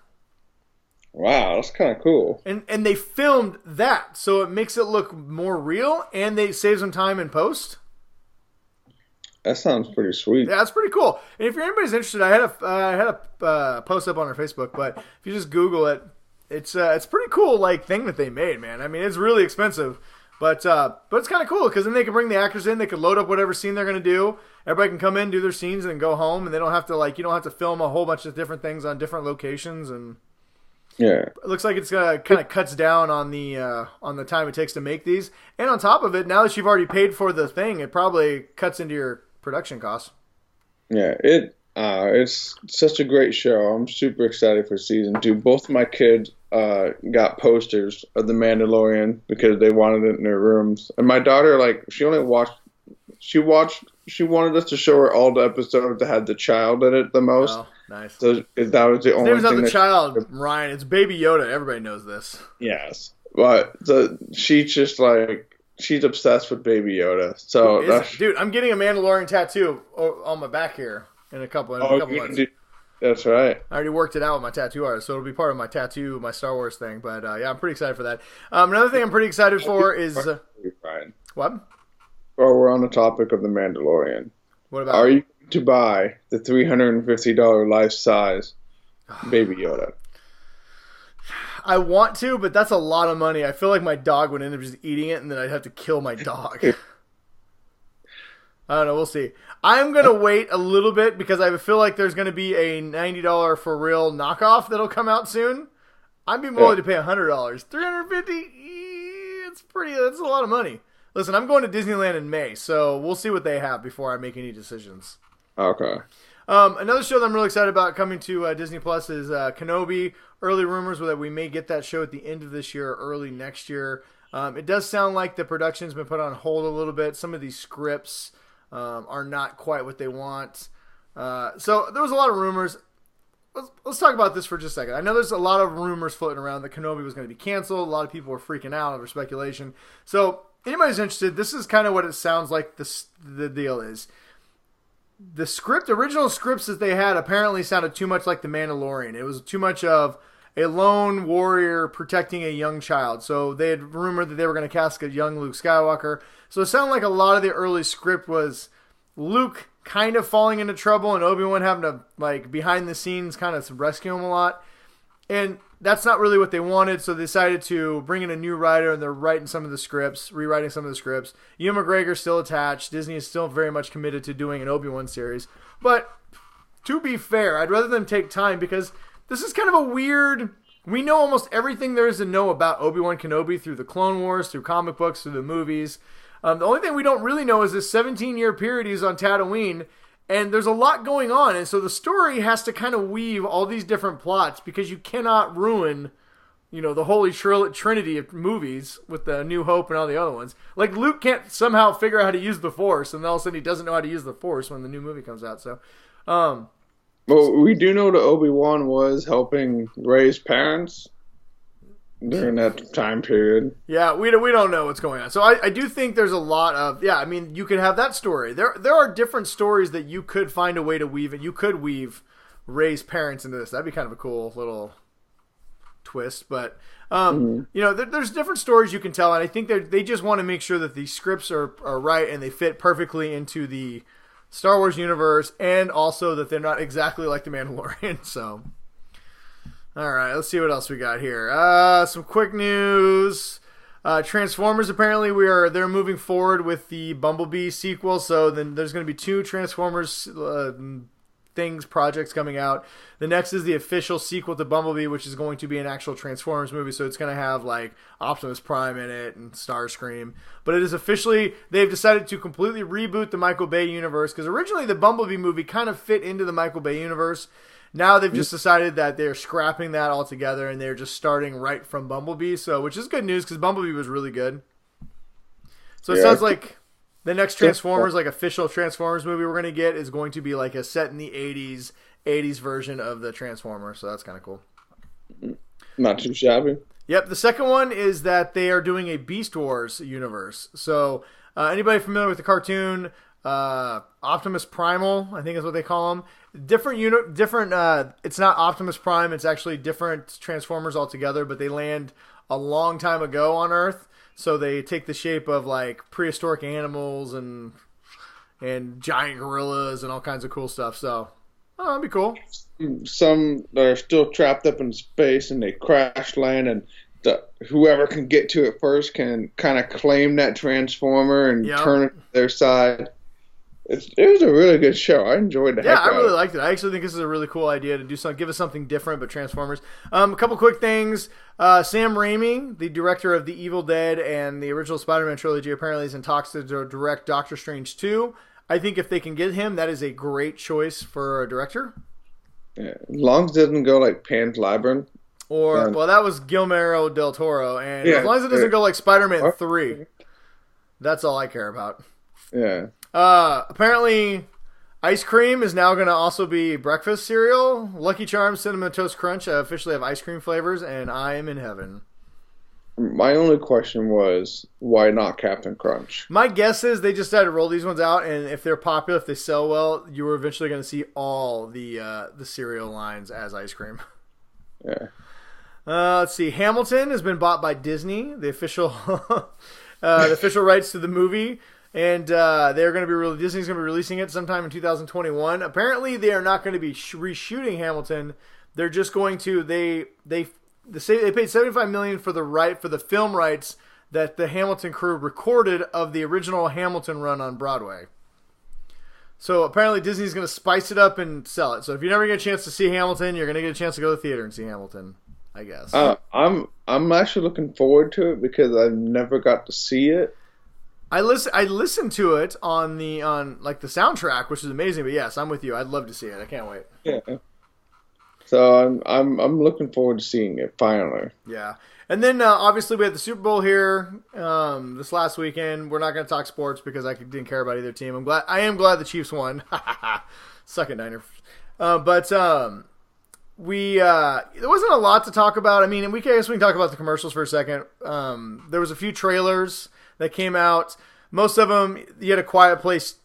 Wow, that's kind of cool. And they filmed that, so it makes it look more real, and they save some time in post. That sounds pretty sweet. Yeah, that's pretty cool. And if anybody's interested, I had a post up on our Facebook, but if you just Google it, it's pretty cool like thing that they made, man. I mean, it's really expensive, but it's kind of cool because then they can bring the actors in, they can load up whatever scene they're going to do. Everybody can come in, do their scenes, and then go home, and they don't have to you don't have to film a whole bunch of different things on different locations. And yeah, it looks like it's kind of cuts down on the time it takes to make these. And on top of it, now that you've already paid for the thing, it probably cuts into your production costs. Yeah, it's such a great show. I'm super excited for season 2. Both of my kids got posters of The Mandalorian because they wanted it in their rooms. And my daughter, she wanted us to show her all the episodes that had the child in it the most. Oh, nice. So that was the only name's thing. Not the child, Ryan. It's Baby Yoda. Everybody knows this. Yes. But she's just she's obsessed with Baby Yoda. So dude, I'm getting a Mandalorian tattoo on my back here in a couple months. That's right. I already worked it out with my tattoo artist, so it'll be part of my tattoo, my Star Wars thing. But yeah, I'm pretty excited for that. Another thing I'm pretty excited for is what? Well, we're on the topic of The Mandalorian. What about? Are you to buy the $350 life-size Baby Yoda? I want to, but that's a lot of money. I feel like my dog would end up just eating it, and then I'd have to kill my dog. I don't know. We'll see. I'm going to wait a little bit because I feel like there's going to be a $90 for real knockoff that'll come out soon. I'd be willing to pay $100. $350? That's a lot of money. Listen, I'm going to Disneyland in May, so we'll see what they have before I make any decisions. Okay. Another show that I'm really excited about coming to Disney Plus is Kenobi. Early rumors that we may get that show at the end of this year or early next year. It does sound like the production's been put on hold a little bit. Some of these scripts are not quite what they want. So there was a lot of rumors. Let's talk about this for just a second. I know there's a lot of rumors floating around that Kenobi was going to be canceled. A lot of people were freaking out over speculation. So anybody's interested, this is kind of what it sounds like the deal is. The original scripts that they had apparently sounded too much like The Mandalorian. It was too much of a lone warrior protecting a young child. So they had rumored that they were going to cast a young Luke Skywalker. So it sounded like a lot of the early script was Luke kind of falling into trouble and Obi-Wan having to, behind the scenes kind of rescue him a lot. And that's not really what they wanted, so they decided to bring in a new writer, and they're rewriting some of the scripts. Ewan McGregor's still attached. Disney is still very much committed to doing an Obi-Wan series. But to be fair, I'd rather them take time because this is kind of a weird... We know almost everything there is to know about Obi-Wan Kenobi through the Clone Wars, through comic books, through the movies. The only thing we don't really know is this 17-year period he's on Tatooine, and there's a lot going on, and so the story has to kind of weave all these different plots because you cannot ruin, the holy trinity of movies with the New Hope and all the other ones. Like, Luke can't somehow figure out how to use the Force, and all of a sudden he doesn't know how to use the Force when the new movie comes out. So, well, we do know that Obi-Wan was helping Rey's parents. during that time period. Yeah, we don't know what's going on. So I do think there's a lot of, I mean, you could have that story. There are different stories that you could find a way to weave it. You could weave Rey's parents into this. That'd be kind of a cool little twist. But, there's different stories you can tell. And I think they just want to make sure that the scripts are right and they fit perfectly into the Star Wars universe. And also that they're not exactly like The Mandalorian. So, all right, let's see what else we got here. Some quick news. Transformers, apparently they're moving forward with the Bumblebee sequel. So then there's going to be 2 Transformers projects coming out. The next is the official sequel to Bumblebee, which is going to be an actual Transformers movie, so it's going to have like Optimus Prime in it and Starscream. But it is officially, they've decided to completely reboot the Michael Bay universe, because originally the Bumblebee movie kind of fit into the Michael Bay universe. Now they've just decided that they're scrapping that altogether and they're just starting right from Bumblebee, so which is good news because Bumblebee was really good. So it sounds like the next Transformers, like official Transformers movie we're going to get, is going to be like a set in the 80s version of the Transformers. So that's kind of cool. Not too shabby. Yep. The second one is that they are doing a Beast Wars universe. So anybody familiar with the cartoon Optimus Primal, I think is what they call him. Different. It's not Optimus Prime. It's actually different Transformers altogether, but they land a long time ago on Earth. So they take the shape of like prehistoric animals and giant gorillas and all kinds of cool stuff. So, that'd be cool. Some are still trapped up in space and they crash land, and whoever can get to it first can kind of claim that Transformer and turn it to their side. It was a really good show. I enjoyed the heck out of it. Yeah, I really liked it. I actually think this is a really cool idea to do something, give us something different, but Transformers. A couple quick things. Sam Raimi, the director of The Evil Dead and the original Spider-Man trilogy, apparently is in talks to direct Doctor Strange 2. I think if they can get him, that is a great choice for a director. Yeah, as long as it doesn't go like Pan's Labyrinth. Well, that was Guillermo del Toro, and as long as it doesn't go like Spider-Man 3, that's all I care about. Yeah. Apparently, ice cream is now going to also be breakfast cereal. Lucky Charms Cinnamon Toast Crunch officially have ice cream flavors, and I am in heaven. My only question was, why not Captain Crunch? My guess is they just decided to roll these ones out, and if they're popular, if they sell well, you were eventually going to see all the cereal lines as ice cream. Yeah. Let's see. Hamilton has been bought by Disney, the official the official rights to the movie. And they're going to be Disney's going to be releasing it sometime in 2021. Apparently, they are not going to be reshooting Hamilton. They're just going to they paid $75 million for the film rights that the Hamilton crew recorded of the original Hamilton run on Broadway. So apparently, Disney's going to spice it up and sell it. So if you never get a chance to see Hamilton, you're going to get a chance to go to the theater and see Hamilton, I guess. I'm actually looking forward to it because I've never got to see it. I listened to it on the soundtrack, which is amazing. But yes, I'm with you. I'd love to see it. I can't wait. Yeah. So I'm looking forward to seeing it finally. Yeah, and then obviously we had the Super Bowl here this last weekend. We're not going to talk sports because I didn't care about either team. I am glad the Chiefs won. Suck it, Niners. But there wasn't a lot to talk about. I mean, I guess we can talk about the commercials for a second. There was a few trailers that came out. Most of them, you had A Quiet Place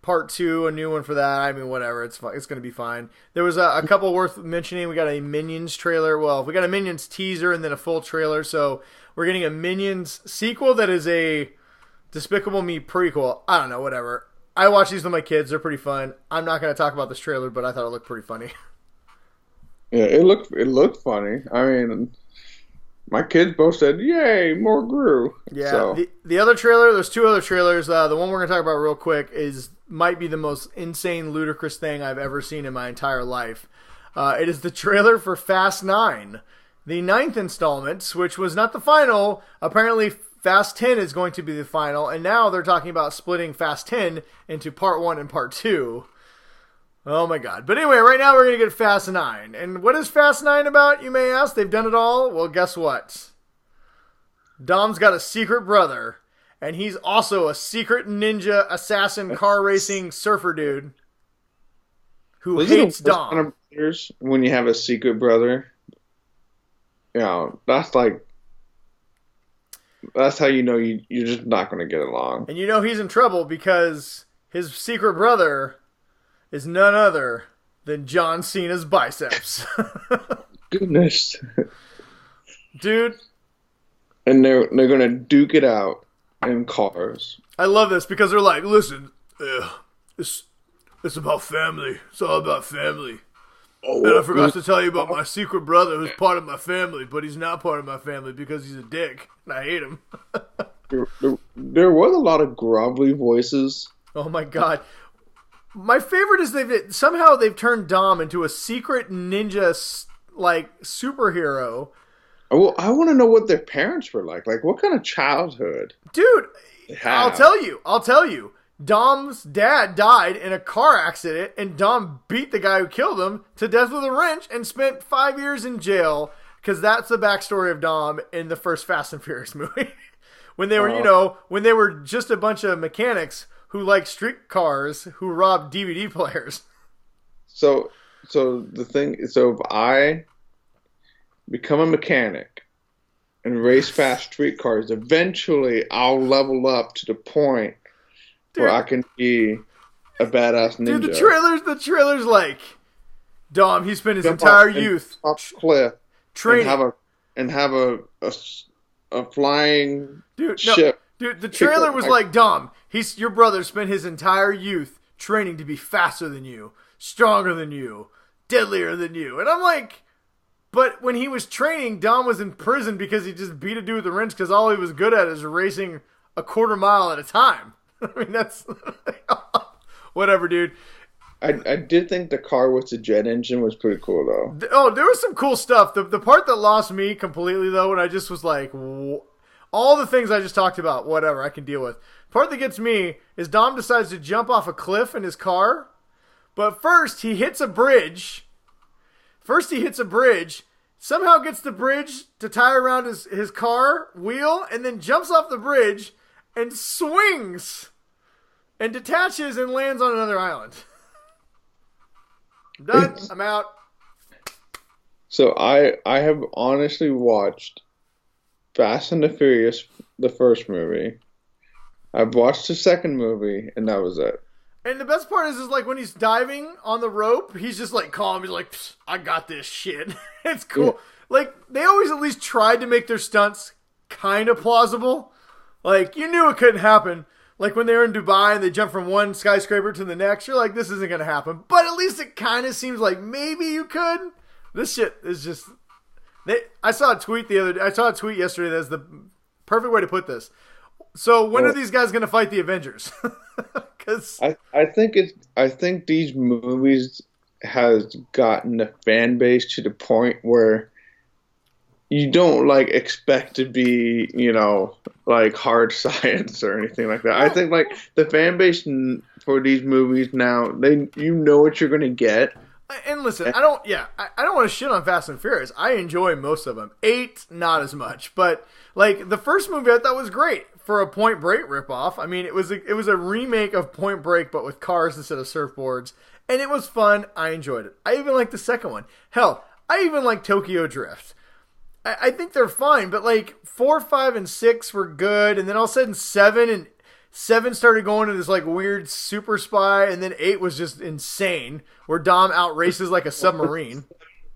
Part 2, a new one for that. I mean, whatever. It's going to be fine. There was a couple worth mentioning. We got a Minions trailer. Well, we got a Minions teaser and then a full trailer. So we're getting a Minions sequel that is a Despicable Me prequel. I don't know, whatever. I watch these with my kids. They're pretty fun. I'm not going to talk about this trailer, but I thought it looked pretty funny. Yeah, it looked funny. I mean, my kids both said, "Yay, more Gru." Yeah. So. The other trailer, there's 2 other trailers. The one we're going to talk about real quick might be the most insane, ludicrous thing I've ever seen in my entire life. It is the trailer for Fast 9, the 9th installment, which was not the final. Apparently, Fast 10 is going to be the final, and now they're talking about splitting Fast 10 into Part 1 and Part 2. Oh my god. But anyway, right now we're going to get Fast 9. And what is Fast 9 about, you may ask? They've done it all? Well, guess what? Dom's got a secret brother, and he's also a secret ninja assassin car racing surfer dude who hates Dom. When you have a secret brother, that's like that's how you know you're just not going to get along. And you know he's in trouble because his secret brother is none other than John Cena's biceps. Goodness. Dude. And they're going to duke it out in cars. I love this because they're like, listen, it's about family. It's all about family. Oh, And I forgot to tell you about my secret brother who's part of my family, but he's not part of my family because he's a dick. And I hate him. There was a lot of grovelly voices. Oh my god. My favorite is they've turned Dom into a secret ninja superhero. Well, I want to know what their parents were like. Like, what kind of childhood? Dude, I'll tell you. Dom's dad died in a car accident, and Dom beat the guy who killed him to death with a wrench and spent 5 years in jail, because that's the backstory of Dom in the first Fast and Furious movie. When they were, when they were just a bunch of mechanics who liked street cars who robbed DVD players. So if I become a mechanic and race fast street cars, eventually I'll level up to the point where I can be a badass ninja. Dude, the trailer's like, Dom, he spent his entire youth off the cliff training and have a flying ship. Dude, the trailer was like, Dom, your brother spent his entire youth training to be faster than you, stronger than you, deadlier than you. And I'm like, but when he was training, Dom was in prison because he just beat a dude with a wrench because all he was good at is racing a quarter mile at a time. I mean, that's whatever, dude. I did think the car with the jet engine was pretty cool, though. Oh, there was some cool stuff. The part that lost me completely, though, and I just was like, all the things I just talked about, whatever, I can deal with. The part that gets me is Dom decides to jump off a cliff in his car, but first he hits a bridge. Somehow gets the bridge to tie around his car wheel, and then jumps off the bridge and swings and detaches and lands on another island. I'm done. I'm out. So I have honestly watched Fast and the Furious, the first movie. I've watched the second movie, and that was it. And the best part is like when he's diving on the rope, he's just like calm. He's like, I got this shit. It's cool. Yeah. Like, they always at least tried to make their stunts kind of plausible. Like, you knew it couldn't happen. Like when they were in Dubai and they jumped from one skyscraper to the next, you're like, this isn't going to happen. But at least it kind of seems like maybe you could. This shit is just... I saw a tweet yesterday that's the perfect way to put this. So when are these guys going to fight the Avengers? Because I think these movies has gotten the fan base to the point where you don't like expect to be, like hard science or anything like that. I think like the fan base for these movies now, you know what you're going to get. And listen, I don't want to shit on Fast and Furious. I enjoy most of them. 8, not as much. But like the first movie I thought was great for a Point Break ripoff. I mean, it was a remake of Point Break, but with cars instead of surfboards. And it was fun. I enjoyed it. I even liked the second one. Hell, I even like Tokyo Drift. I think they're fine, but like 4, 5, and 6 were good, and then all of a sudden 7 started going to this like weird super spy, and then 8 was just insane, where Dom outraces like a submarine.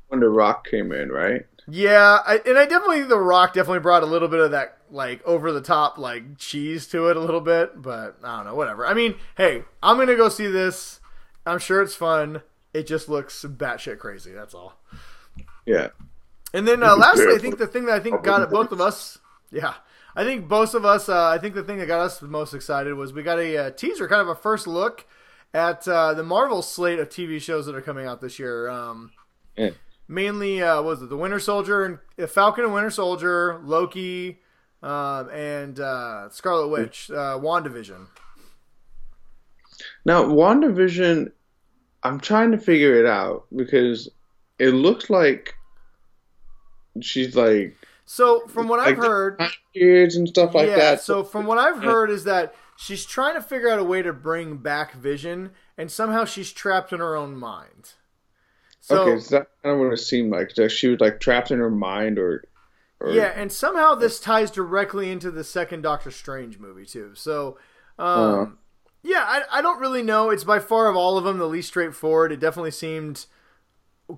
When The Rock came in, right? Yeah, I definitely think The Rock definitely brought a little bit of that like over the top like cheese to it a little bit, but I don't know, whatever. I mean, hey, I'm gonna go see this. I'm sure it's fun. It just looks batshit crazy. That's all. Yeah. And then lastly, I think the thing that I think got both of us, I think both of us, I think the thing that got us the most excited was we got a teaser, kind of a first look at the Marvel slate of TV shows that are coming out this year. Mainly, what was it, the Winter Soldier, and Falcon and Winter Soldier, Loki, and Scarlet Witch, WandaVision. Now, WandaVision, I'm trying to figure it out because it looks like she's like... So, from what I've heard... Kids and stuff like that. So, from what I've heard is that she's trying to figure out a way to bring back Vision, and somehow she's trapped in her own mind. So that's kind of what it seemed like. That she was like trapped in her mind, or Yeah, and somehow this ties directly into the second Doctor Strange movie too. So, yeah, I don't really know. It's by far of all of them the least straightforward. It definitely seemed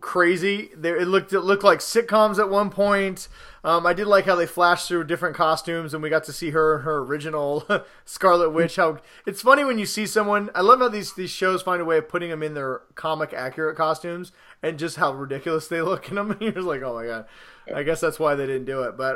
crazy. It looked like sitcoms at one point. I did like how they flashed through different costumes and we got to see her in her original Scarlet Witch. How it's funny when you see someone. I love how these shows find a way of putting them in their comic accurate costumes and just how ridiculous they look in them. You're just like, oh my god. I guess that's why they didn't do it, but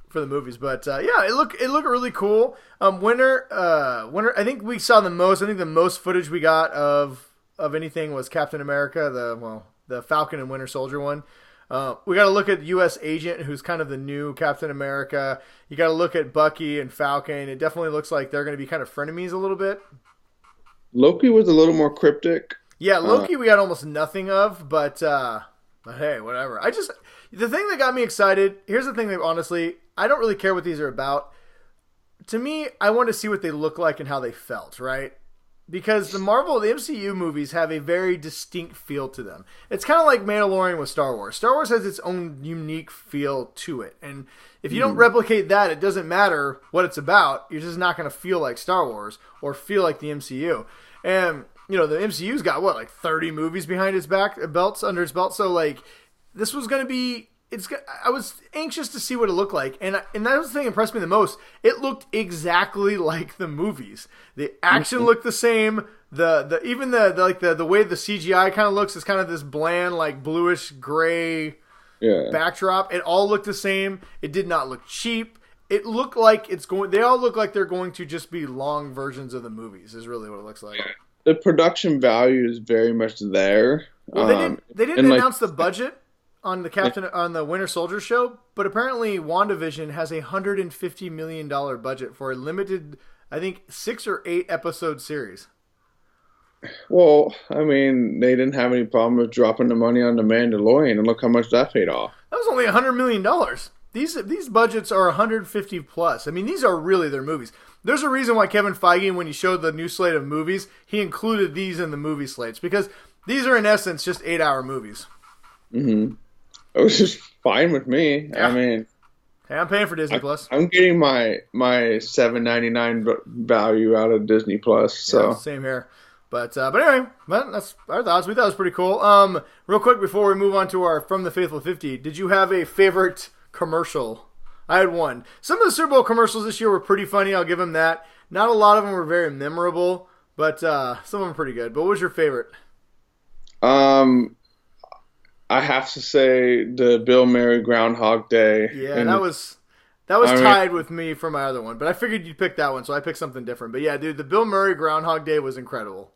for the movies. But yeah, it looked really cool. Winter. I think we saw the most. I think the most footage we got of anything was Captain America, the Falcon and Winter Soldier one. We got to look at U.S. Agent, who's kind of the new Captain America. You got to look at Bucky and Falcon. It definitely looks like they're going to be kind of frenemies a little bit. Loki was a little more cryptic. Yeah, Loki we got almost nothing of, but hey, whatever. The thing that got me excited, here's the thing that honestly, I don't really care what these are about. To me, I want to see what they look like and how they felt, right? Because the MCU movies have a very distinct feel to them. It's kind of like Mandalorian with Star Wars. Star Wars has its own unique feel to it. And if you don't replicate that, it doesn't matter what it's about. You're just not going to feel like Star Wars or feel like the MCU. And, the MCU's got, like 30 movies behind its under its belt. So, like, this was going to be... I was anxious to see what it looked like, and that was the thing that impressed me the most. It looked exactly like the movies. The action looked the same. Even the way the CGI kind of looks is kind of this bland, like bluish gray backdrop. It all looked the same. It did not look cheap. It looked like they all look like they're going to just be long versions of the movies. Is really what it looks like. The production value is very much there. Well, they didn't announce the budget on the Winter Soldier show, but apparently WandaVision has $150 million budget for a limited, I think, 6 or 8 episode series. Well, I mean, they didn't have any problem with dropping the money on the Mandalorian, and look how much that paid off. That was only $100 million. These budgets are 150 plus. I mean, these are really their movies. There's a reason why Kevin Feige, when he showed the new slate of movies, he included these in the movie slates, because these are in essence just 8-hour movies. Mm-hmm. It was just fine with me. Yeah. I mean, hey, I'm paying for Disney Plus. I'm getting my $7.99 value out of Disney Plus. So yeah, same here. But anyway, that's our thoughts. We thought it was pretty cool. Real quick before we move on to our From the Faithful 50, did you have a favorite commercial? I had one. Some of the Super Bowl commercials this year were pretty funny. I'll give them that. Not a lot of them were very memorable, but some of them were pretty good. But what was your favorite? I have to say the Bill Murray Groundhog Day. Yeah, that was tied with me for my other one, but I figured you'd pick that one, so I picked something different. But yeah, dude, the Bill Murray Groundhog Day was incredible.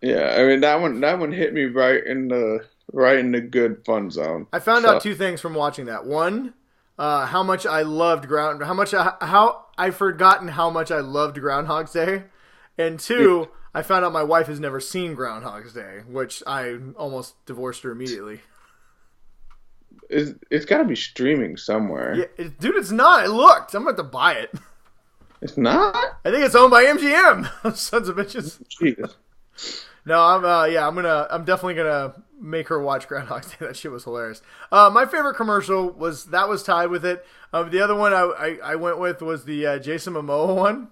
Yeah, I mean that one hit me right in the good fun zone. I found out 2 things from watching that. One, how much I loved how I've forgotten how much I loved Groundhog's Day, and 2, I found out my wife has never seen Groundhog's Day, which I almost divorced her immediately. It's got to be streaming somewhere. Yeah, dude, it's not. I looked. I'm about to buy it. It's not? I think it's owned by MGM. Sons of bitches. Jesus. No, I'm definitely gonna make her watch Groundhog Day. That shit was hilarious. My favorite commercial was tied with it. The other one I went with was the Jason Momoa one.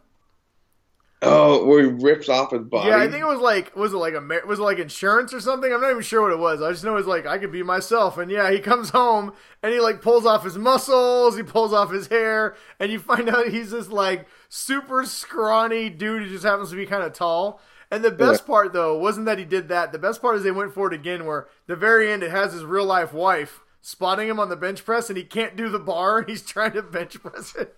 Oh, where he rips off his body. Yeah, I think it was like insurance or something. I'm not even sure what it was. I just know it was like I could be myself. And yeah, he comes home and he like pulls off his muscles, he pulls off his hair, and you find out he's this like super scrawny dude who just happens to be kind of tall. And the best part though wasn't that he did that. The best part is they went for it again, where the very end it has his real life wife spotting him on the bench press, and he can't do the bar, and he's trying to bench press it.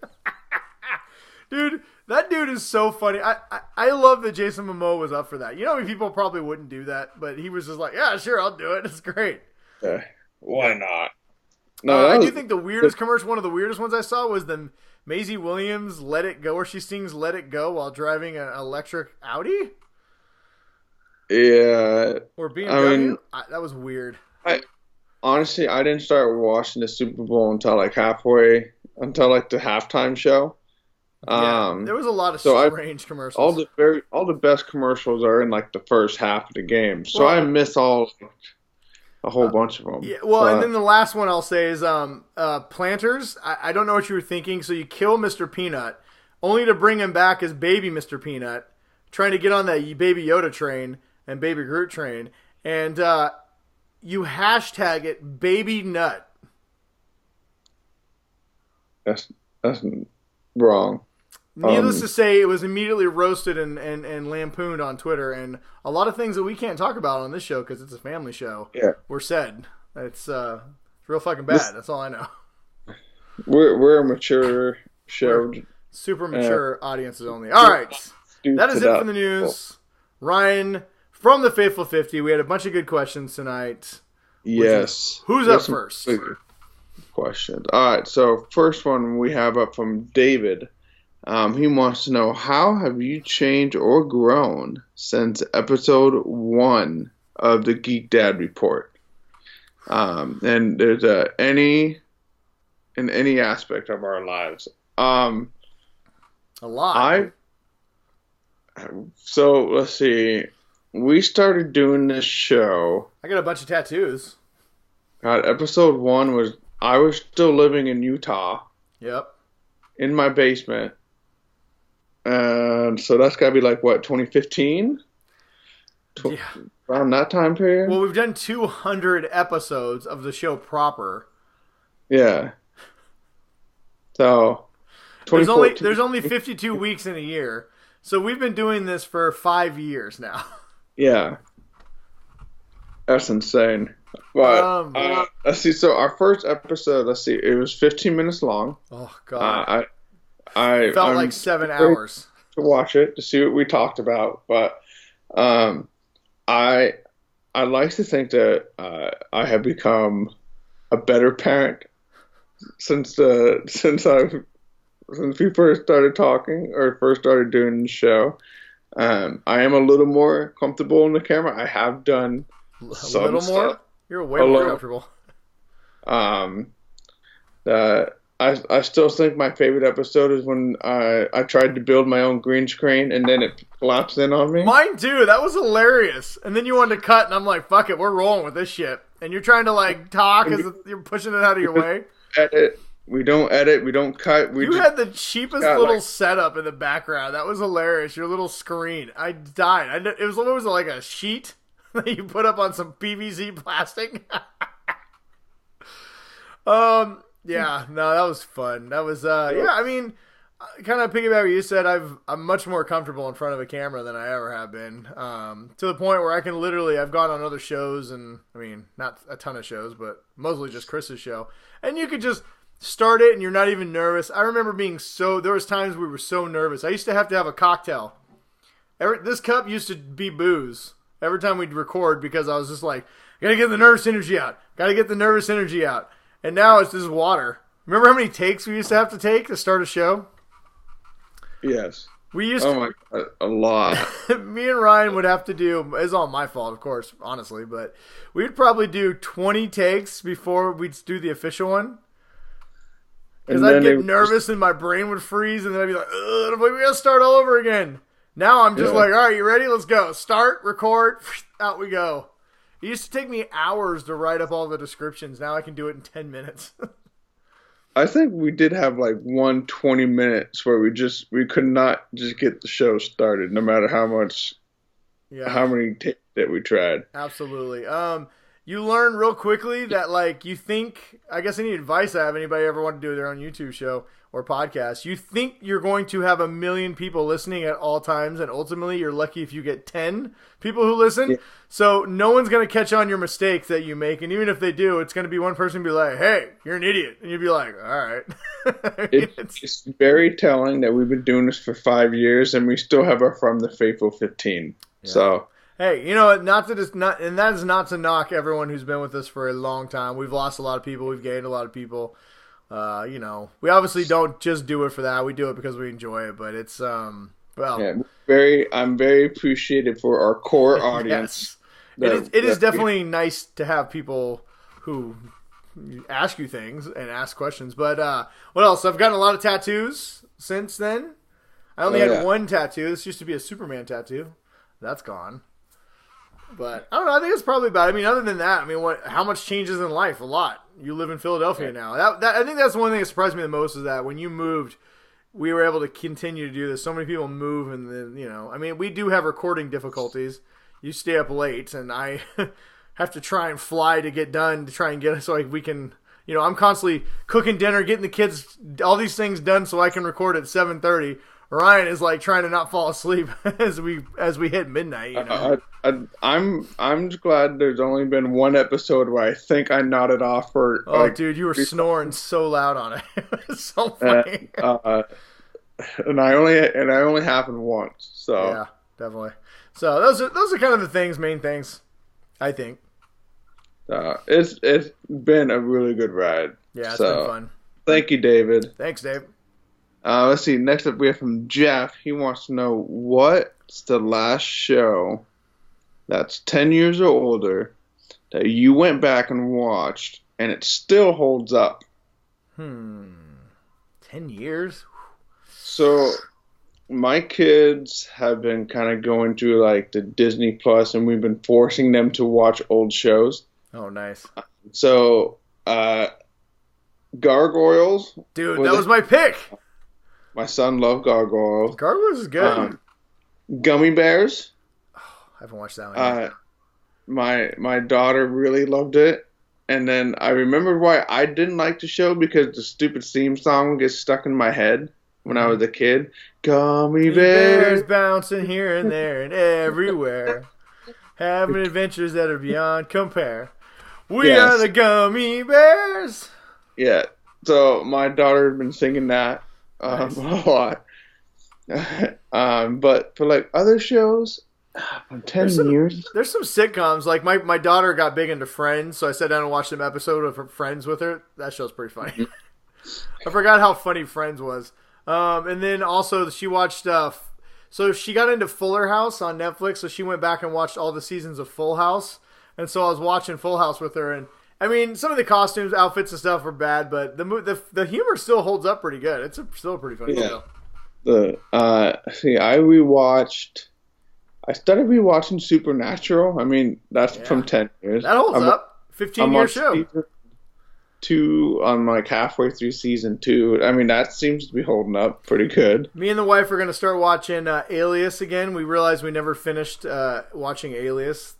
Dude, that dude is so funny. I love that Jason Momoa was up for that. You know, people probably wouldn't do that, but he was just like, yeah, sure, I'll do it. It's great. Why not? No, I do think the weirdest commercial, one of the weirdest ones I saw was the Maisie Williams Let It Go, where she sings Let It Go while driving an electric Audi. Yeah. Or BMW. That was weird. Honestly, I didn't start watching the Super Bowl until like the halftime show. Yeah, there was a lot of strange commercials. All the best commercials are in like the first half of the game, so I miss all. a whole bunch of them. Yeah, well, and then the last one I'll say is Planters. I don't know what you were thinking. So you kill Mr. Peanut, only to bring him back as baby Mr. Peanut, trying to get on that baby Yoda train and baby Groot train, and you hashtag it baby nut. That's wrong. Needless to say, it was immediately roasted and lampooned on Twitter, and a lot of things that we can't talk about on this show because it's a family show were said. It's real fucking bad. That's all I know. We're a mature show. Super mature audiences only. All right. That is it for the news. Ryan, from the Faithful 50, we had a bunch of good questions tonight. Yes. Who's up first? Questions. All right. So first one we have up from David. He wants to know, how have you changed or grown since episode 1 of the Geek Dad Report? And there's in any aspect of our lives. A lot. So let's see. We started doing this show. I got a bunch of tattoos. Episode 1 was I was still living in Utah. Yep. In my basement. And so that's got to be like, what, 2015? Yeah. Around that time period? Well, we've done 200 episodes of the show proper. Yeah. So, there's only 52 weeks in a year. So we've been doing this for 5 years now. Yeah. That's insane. But, let's see. So our first episode, it was 15 minutes long. Oh, God. I felt like 7 hours to watch it to see what we talked about, but I like to think that I have become a better parent since we first started talking or first started doing the show. I am a little more comfortable in the camera. I have done a little more. Stuff. You're way more comfortable. I still think my favorite episode is when I tried to build my own green screen and then it collapsed in on me. Mine too. That was hilarious. And then you wanted to cut, and I'm like, "Fuck it, we're rolling with this shit." And you're trying to like talk as you're pushing it out of your way. Edit. We don't edit. We don't cut. You had the cheapest little setup in the background. That was hilarious. Your little screen. I died. It was like a sheet that you put up on some PVC plastic. Yeah, no, that was fun. That was, yeah, I mean, kind of piggyback what you said, I'm much more comfortable in front of a camera than I ever have been, to the point where I can literally, I've gone on other shows, and, I mean, not a ton of shows, but mostly just Chris's show, and you could just start it, and you're not even nervous. I remember there was times we were so nervous. I used to have a cocktail. This cup used to be booze every time we'd record, because I was just like, gotta get the nervous energy out. And now it's just water. Remember how many takes we used to have to take to start a show? Yes. Oh my God, a lot. Me and Ryan would have to do, it's all my fault, of course, honestly, but we'd probably do 20 takes before we'd do the official one. Because I'd get nervous and my brain would freeze, and then I'd be like, ugh, we gotta start all over again. Now I'm just like, all right, you ready? Let's go. Start, record, out we go. It used to take me hours to write up all the descriptions. Now I can do it in 10 minutes. I think we did have like 20 minutes where we could not just get the show started, no matter how many takes that we tried. Absolutely. You learn real quickly that, like, you think, I guess any advice I have, anybody ever want to do their own YouTube show or podcast, you think you're going to have 1 million people listening at all times, and ultimately you're lucky if you get 10 people who listen. Yeah. So no one's going to catch on your mistakes that you make, and even if they do, it's going to be one person be like, hey, you're an idiot. And you'll be like, all right. It's very telling that we've been doing this for 5 years, and we still have our From the Faithful 15. Yeah. So... Hey, you know what? And that is not to knock everyone who's been with us for a long time. We've lost a lot of people. We've gained a lot of people. You know, we obviously don't just do it for that. We do it because we enjoy it. But it's well, yeah, I'm very appreciative for our core audience. Yes. It is definitely nice to have people who ask you things and ask questions. But what else? I've gotten a lot of tattoos since then. I only had one tattoo. This used to be a Superman tattoo. That's gone. But I don't know. I think it's probably about. I mean, other than that, I mean, how much changes in life? A lot. You live in Philadelphia now. I think that's one thing that surprised me the most is that when you moved, we were able to continue to do this. So many people move, and then I mean, we do have recording difficulties. You stay up late, and I have to try and fly to get done to try and get so we can. I'm constantly cooking dinner, getting the kids all these things done so I can record at 7:30. Ryan is like trying to not fall asleep as we hit midnight. I'm just glad there's only been one episode where I think I nodded off for. Oh, dude, you were snoring so loud on it. It was so funny. And I only happened once. So yeah, definitely. So those are kind of the main things, I think. It's been a really good ride. Yeah, it's been fun. Thank you, David. Thanks, Dave. Let's see. Next up, we have from Jeff. He wants to know what's the last show that's 10 years or older that you went back and watched and it still holds up. 10 years? So my kids have been kind of going through like the Disney Plus, and we've been forcing them to watch old shows. Oh, nice. So, Gargoyles. Dude, that was my pick. My son loved Gargoyles. Gargoyles is good. Gummy Bears. Oh, I haven't watched that one yet. My daughter really loved it. And then I remembered why I didn't like the show, because the stupid theme song gets stuck in my head when I was a kid. Gummy Bears bouncing here and there and everywhere. Having adventures that are beyond compare. We are the Gummy Bears. Yeah. So my daughter had been singing that a lot. But for like other shows, 10 years. There's some sitcoms. Like my daughter got big into Friends, so I sat down and watched an episode of Friends with her. That show's pretty funny. I forgot how funny Friends was. And then also she watched so she got into Fuller House on Netflix, so she went back and watched all the seasons of Full House. And so I was watching Full House with her, and I mean, some of the costumes, outfits, and stuff were bad, but the humor still holds up pretty good. It's still a pretty funny show. I started rewatching Supernatural. I mean, that's from 10 years. That holds up. 15-year show. 2 on like halfway through season 2. I mean, that seems to be holding up pretty good. Me and the wife are going to start watching Alias again. We realized we never finished watching Alias.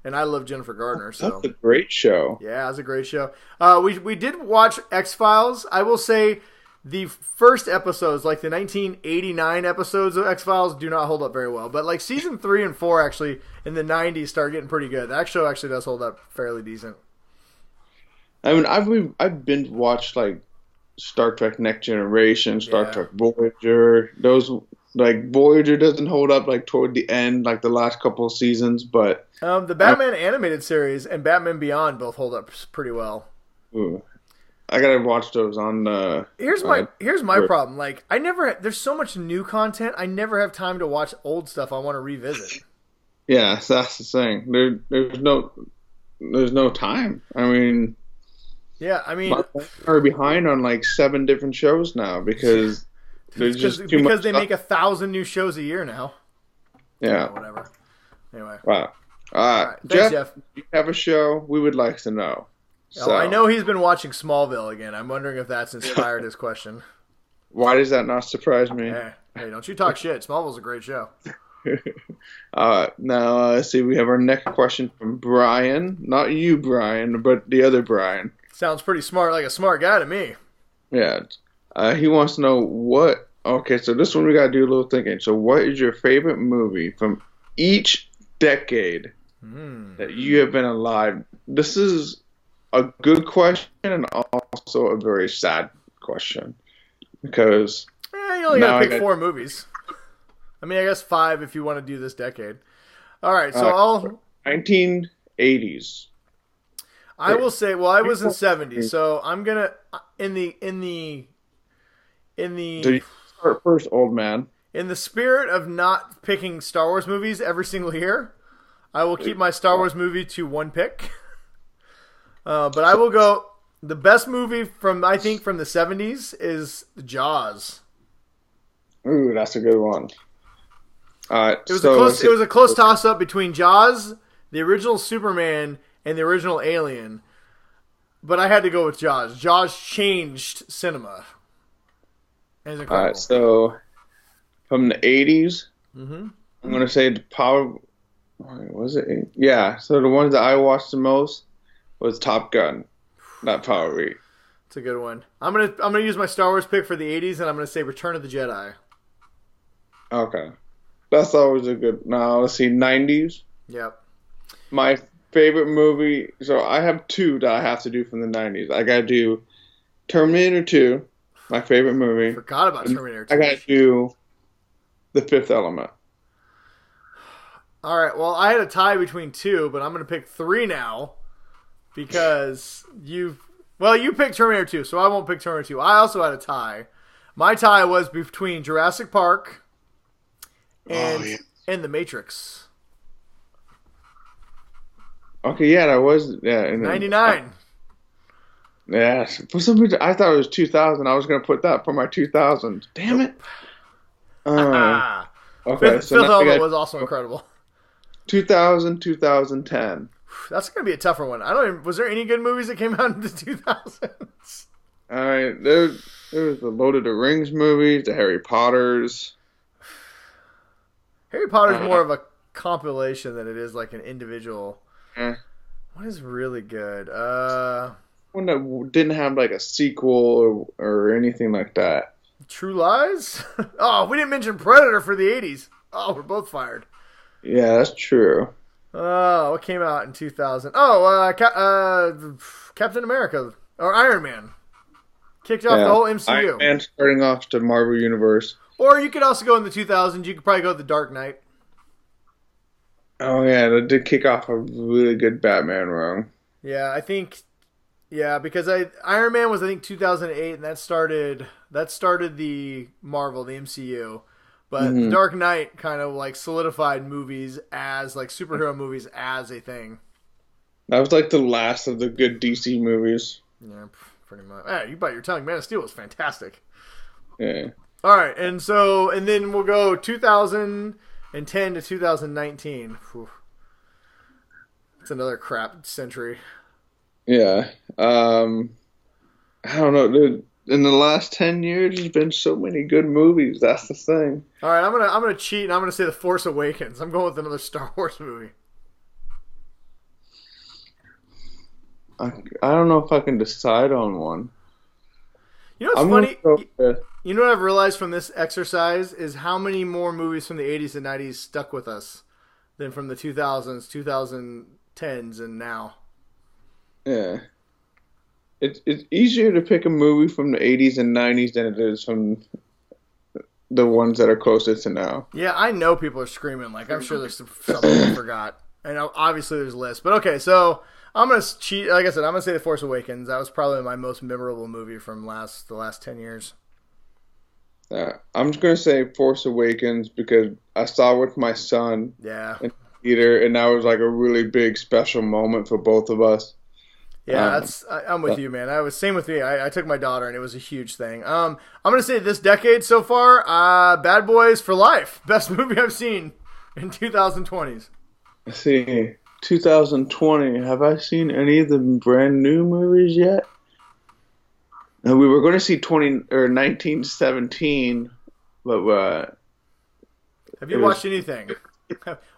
And I love Jennifer Gardner. So that's a great show. Yeah, it's a great show. We did watch X-Files. I will say the first episodes, like the 1989 episodes of X-Files, do not hold up very well. But like season 3 and 4 actually in the 90s start getting pretty good. That show actually does hold up fairly decent. I mean, I've binge watched like Star Trek Next Generation, Star Trek Voyager. Those like Voyager doesn't hold up like toward the end, like the last couple of seasons, but the Batman animated series and Batman Beyond both hold up pretty well. Ooh. I gotta watch those on. Here's my problem. Like there's so much new content. I never have time to watch old stuff I want to revisit. Yeah, that's the thing. There's no time. I mean. Yeah, I mean, we're behind on like 7 different shows now because there's just too much. Because they make 1,000 new shows a year now. Yeah. Whatever. Anyway. Wow. Thanks, Jeff. If you have a show, we would like to know. So, I know he's been watching Smallville again. I'm wondering if that's inspired his question. Why does that not surprise me? Hey, don't you talk shit. Smallville's a great show. Now, let's see. We have our next question from Brian. Not you, Brian, but the other Brian. Sounds pretty smart, like a smart guy to me. Yeah. He wants to know what... Okay, so this one we got to do a little thinking. So what is your favorite movie from each decade that you have been alive? This is a good question and also a very sad question. Because... you only got to pick 4 movies. I mean, I guess 5 if you want to do this decade. All right, so 1980s. I will say, well, I was in 70, so I'm gonna in the first, old man. In the spirit of not picking Star Wars movies every single year, I will keep my Star Wars movie to 1 pick. But I will go. The best movie from the 70s is Jaws. Ooh, that's a good one. It was a close toss up between Jaws, the original Superman, and the original Alien. But I had to go with Jaws. Jaws changed cinema. It was incredible. All right, so from the 80s, Mm-hmm. I'm going to say the Power... Was it? Yeah, so the ones that I watched the most was Top Gun, not Power Rangers. It's a good one. I'm gonna use my Star Wars pick for the 80s, and I'm gonna say Return of the Jedi. Okay. That's always a good... Now, let's see, 90s. Yep. My favorite movie... So I have two that I have to do from the 90s. I got to do Terminator 2, my favorite movie. Forgot about Terminator 2. I got to do The Fifth Element. All right, well, I had a tie between two, but I'm going to pick three now because you picked Terminator 2, so I won't pick Terminator 2. I also had a tie. My tie was between Jurassic Park and The Matrix. Okay, yeah, that was... Yeah, 99. Yeah, for some reason, I thought it was 2000. I was going to put that for my 2000. Damn it. Okay, Fifth so now we Element got was also incredible. 2000, 2010. That's going to be a tougher one. Was there any good movies that came out in the 2000s? All right, there was the Lord of the Rings movies, the Harry Potters. Harry Potter's more of a compilation than it is like an individual. What is really good? One that didn't have like a sequel or anything like that. True Lies? Oh, we didn't mention Predator for the 80s. Oh, we're both fired. Yeah, that's true. Oh, what came out in 2000? Oh, Captain America or Iron Man. Kicked off the whole MCU. Iron Man starting off the Marvel Universe. Or you could also go in the 2000s. You could probably go with The Dark Knight. Oh, yeah, that did kick off a really good Batman run. Yeah, I think... Yeah, because Iron Man was, I think, 2008, and that started the Marvel, the MCU. But The Dark Knight kind of like solidified movies as like superhero movies as a thing. That was like the last of the good DC movies. Yeah, pretty much. Hey, you bite your tongue. Man of Steel was fantastic. Yeah. All right, and then we'll go 2010 to 2019. Whew. It's another crap century. Yeah. I don't know, dude. In the last 10 years, there's been so many good movies. That's the thing. All right, I'm gonna cheat and I'm gonna say The Force Awakens. I'm going with another Star Wars movie. I don't know if I can decide on one. You know what's funny? You know what I've realized from this exercise is how many more movies from the 80s and 90s stuck with us than from the 2000s, 2010s, and now. Yeah. It's easier to pick a movie from the 80s and 90s than it is from the ones that are closest to now. Yeah, I know people are screaming. Like, I'm sure there's something I forgot. And obviously there's lists. But okay, so I'm going to cheat. Like I said, I'm going to say The Force Awakens. That was probably my most memorable movie from the last 10 years. I'm just going to say Force Awakens because I saw it with my son in the theater, and that was like a really big special moment for both of us. Yeah, I'm with you, man. Same with me. I took my daughter, and it was a huge thing. I'm gonna say this decade so far, Bad Boys for Life, best movie I've seen in 2020s. Let's see, 2020. Have I seen any of the brand new movies yet? We were going to see 1917, but have you watched anything?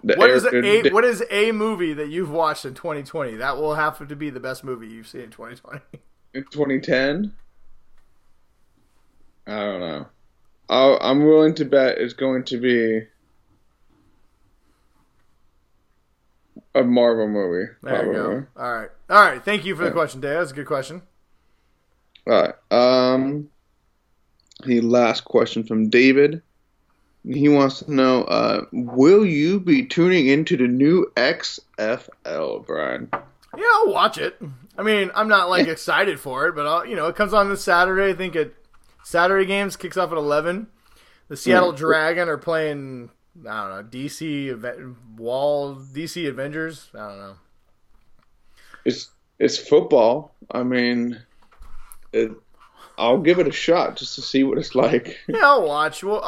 What is a movie that you've watched in 2020? That will have to be the best movie you've seen in 2020. In 2010? I don't know. I'm willing to bet it's going to be a Marvel movie. There you go. All right. Thank you for the question, Dave. That's a good question. All right. The last question from David. He wants to know, will you be tuning into the new XFL, Brian? Yeah, I'll watch it. I mean, I'm not like excited for it, but it comes on this Saturday. I think Saturday games kicks off at 11. The Seattle Dragon are playing, I don't know, DC Avengers. I don't know. It's football. I mean, I'll give it a shot just to see what it's like. Yeah, I'll watch. Well,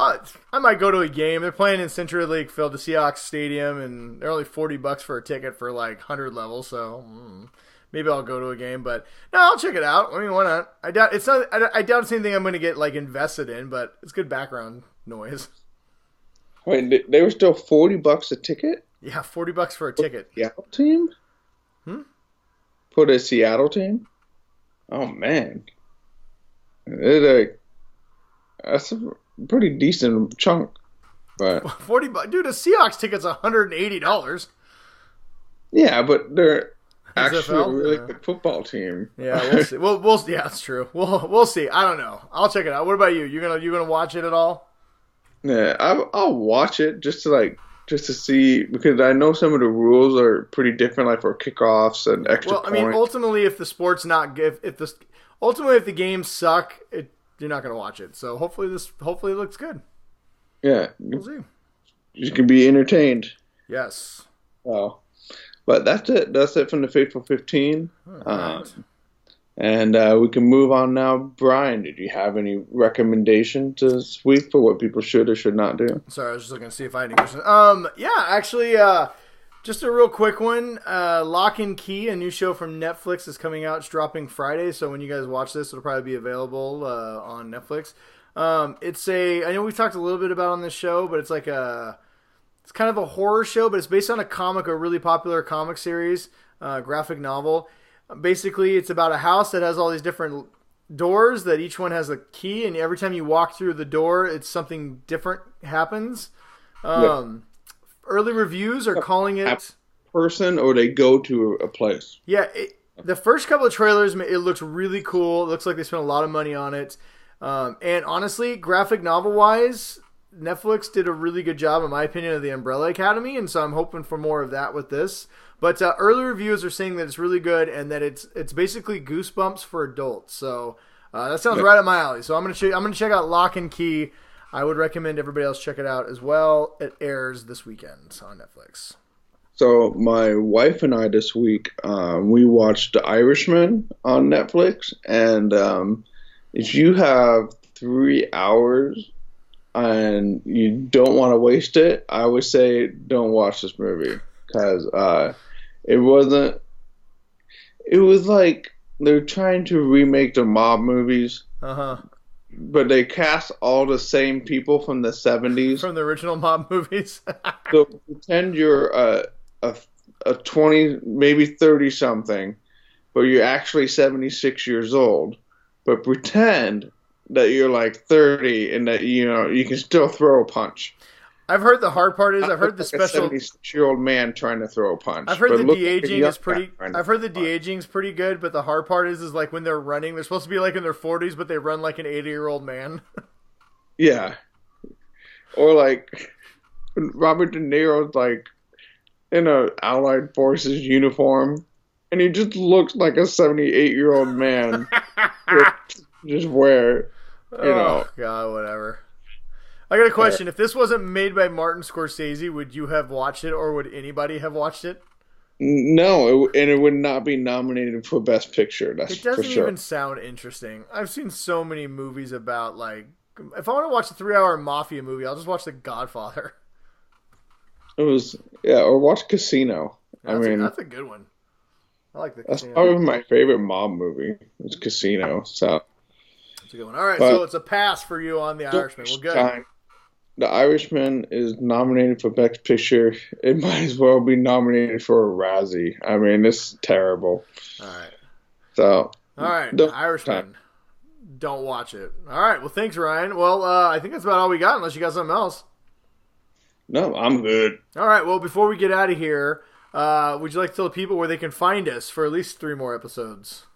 I might go to a game. They're playing in Century League Field, the Seahawks Stadium, and they're only $40 for a ticket for like 100 levels. So maybe I'll go to a game. But no, I'll check it out. I mean, why not? I doubt it's not. I doubt it's anything I'm going to get like invested in, but it's good background noise. Wait, they were still $40 a ticket? Yeah, $40 for a ticket. Seattle team? For the Seattle team? Oh man, that's a pretty decent chunk. But $40, dude. A Seahawks ticket's $180. Yeah, but they're actually XFL? a really good football team. Yeah, we'll see. We'll yeah, that's true. We'll see. I don't know. I'll check it out. What about you? You gonna watch it at all? Yeah, I'll watch it just to see, because I know some of the rules are pretty different, like for kickoffs and extra points. I mean, ultimately, if the sport's not good, if the games suck, you're not gonna watch it. So hopefully it looks good. Yeah, we'll see. You can be entertained. Yes. Oh, but that's it. That's it from the Faithful 15. Right. And we can move on now. Brian, did you have any recommendations this week for what people should or should not do? Sorry, I was just looking to see if I had any questions. Yeah, actually, just a real quick one. Lock and Key, a new show from Netflix, is coming out. It's dropping Friday, so when you guys watch this, it'll probably be available on Netflix. I know we've talked a little bit about on this show, but it's kind of a horror show, but it's based on a really popular comic series, graphic novel. Basically, it's about a house that has all these different doors that each one has a key, and every time you walk through the door, it's something different happens. Early reviews are calling it person, or they go to a place. Yeah, the first couple of trailers, it looks really cool. It looks like they spent a lot of money on it. And honestly, graphic novel wise, Netflix did a really good job, in my opinion, of the Umbrella Academy, and so I'm hoping for more of that with this. But early reviews are saying that it's really good and that it's basically Goosebumps for adults. So that sounds right up my alley. So I'm gonna check out Lock and Key. I would recommend everybody else check it out as well. It airs this weekend on Netflix. So my wife and I this week, we watched The Irishman on Netflix, and if you have 3 hours and you don't want to waste it, I would say don't watch this movie, because it was like they're trying to remake the mob movies, but they cast all the same people from the 70s. From the original mob movies. So pretend you're a 20, maybe 30 something, but you're actually 76 years old. But pretend that you're like 30 and that you can still throw a punch. I've heard the hard part is I've heard the special 76-year-old man trying to throw a punch. I've heard the de-aging is pretty. I've heard the de-aging is pretty good, but the hard part is like when they're running, they're supposed to be like in their 40s, but they run like an 80-year-old man. Yeah, or like Robert De Niro's like in a Allied Forces uniform, and he just looks like a 78-year-old man. Just wear, Oh God, whatever. I got a question. If this wasn't made by Martin Scorsese, would you have watched it, or would anybody have watched it? No, and it would not be nominated for Best Picture. That's it doesn't for sure. even sound interesting. I've seen so many movies about, like, if I want to watch a 3-hour mafia movie, I'll just watch The Godfather. Or watch Casino. That's a good one. I like the Casino. That's probably my favorite mob movie. It's Casino. So that's a good one. All right, so it's a pass for you on The Irishman. Well, good. The Irishman is nominated for Best Picture. It might as well be nominated for a Razzie. I mean, it's terrible. All right. So. All right, The Irishman. Don't watch it. All right. Well, thanks, Ryan. Well, I think that's about all we got, unless you got something else. No, I'm good. All right. Well, before we get out of here, would you like to tell the people where they can find us for at least 3 more episodes?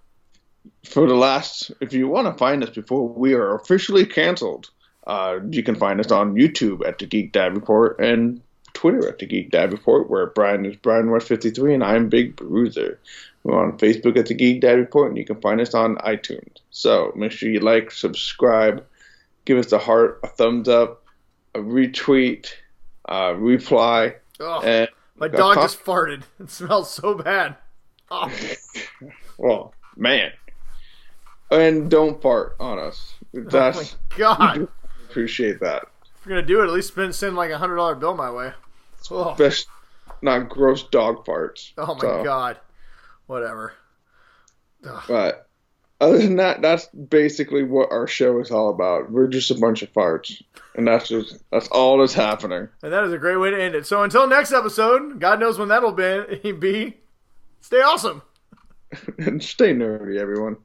If you want to find us before we are officially canceled, you can find us on YouTube at the Geek Dad Report and Twitter at the Geek Dad Report, where Brian is Brian West 53 and I'm Big Bruiser. We're on Facebook at the Geek Dad Report, and you can find us on iTunes. So make sure you like, subscribe, give us a heart, a thumbs up, a retweet, reply. Oh, and my dog just farted. It smells so bad. Oh. Well, man. And don't fart on us. Oh my God. Appreciate that. If you're going to do it, at least send like $100 bill my way. Oh. Best, not gross dog farts. Oh my God. Whatever. Ugh. But other than that, that's basically what our show is all about. We're just a bunch of farts. And that's all that's happening. And that is a great way to end it. So until next episode, God knows when that'll be, stay awesome. And stay nerdy, everyone.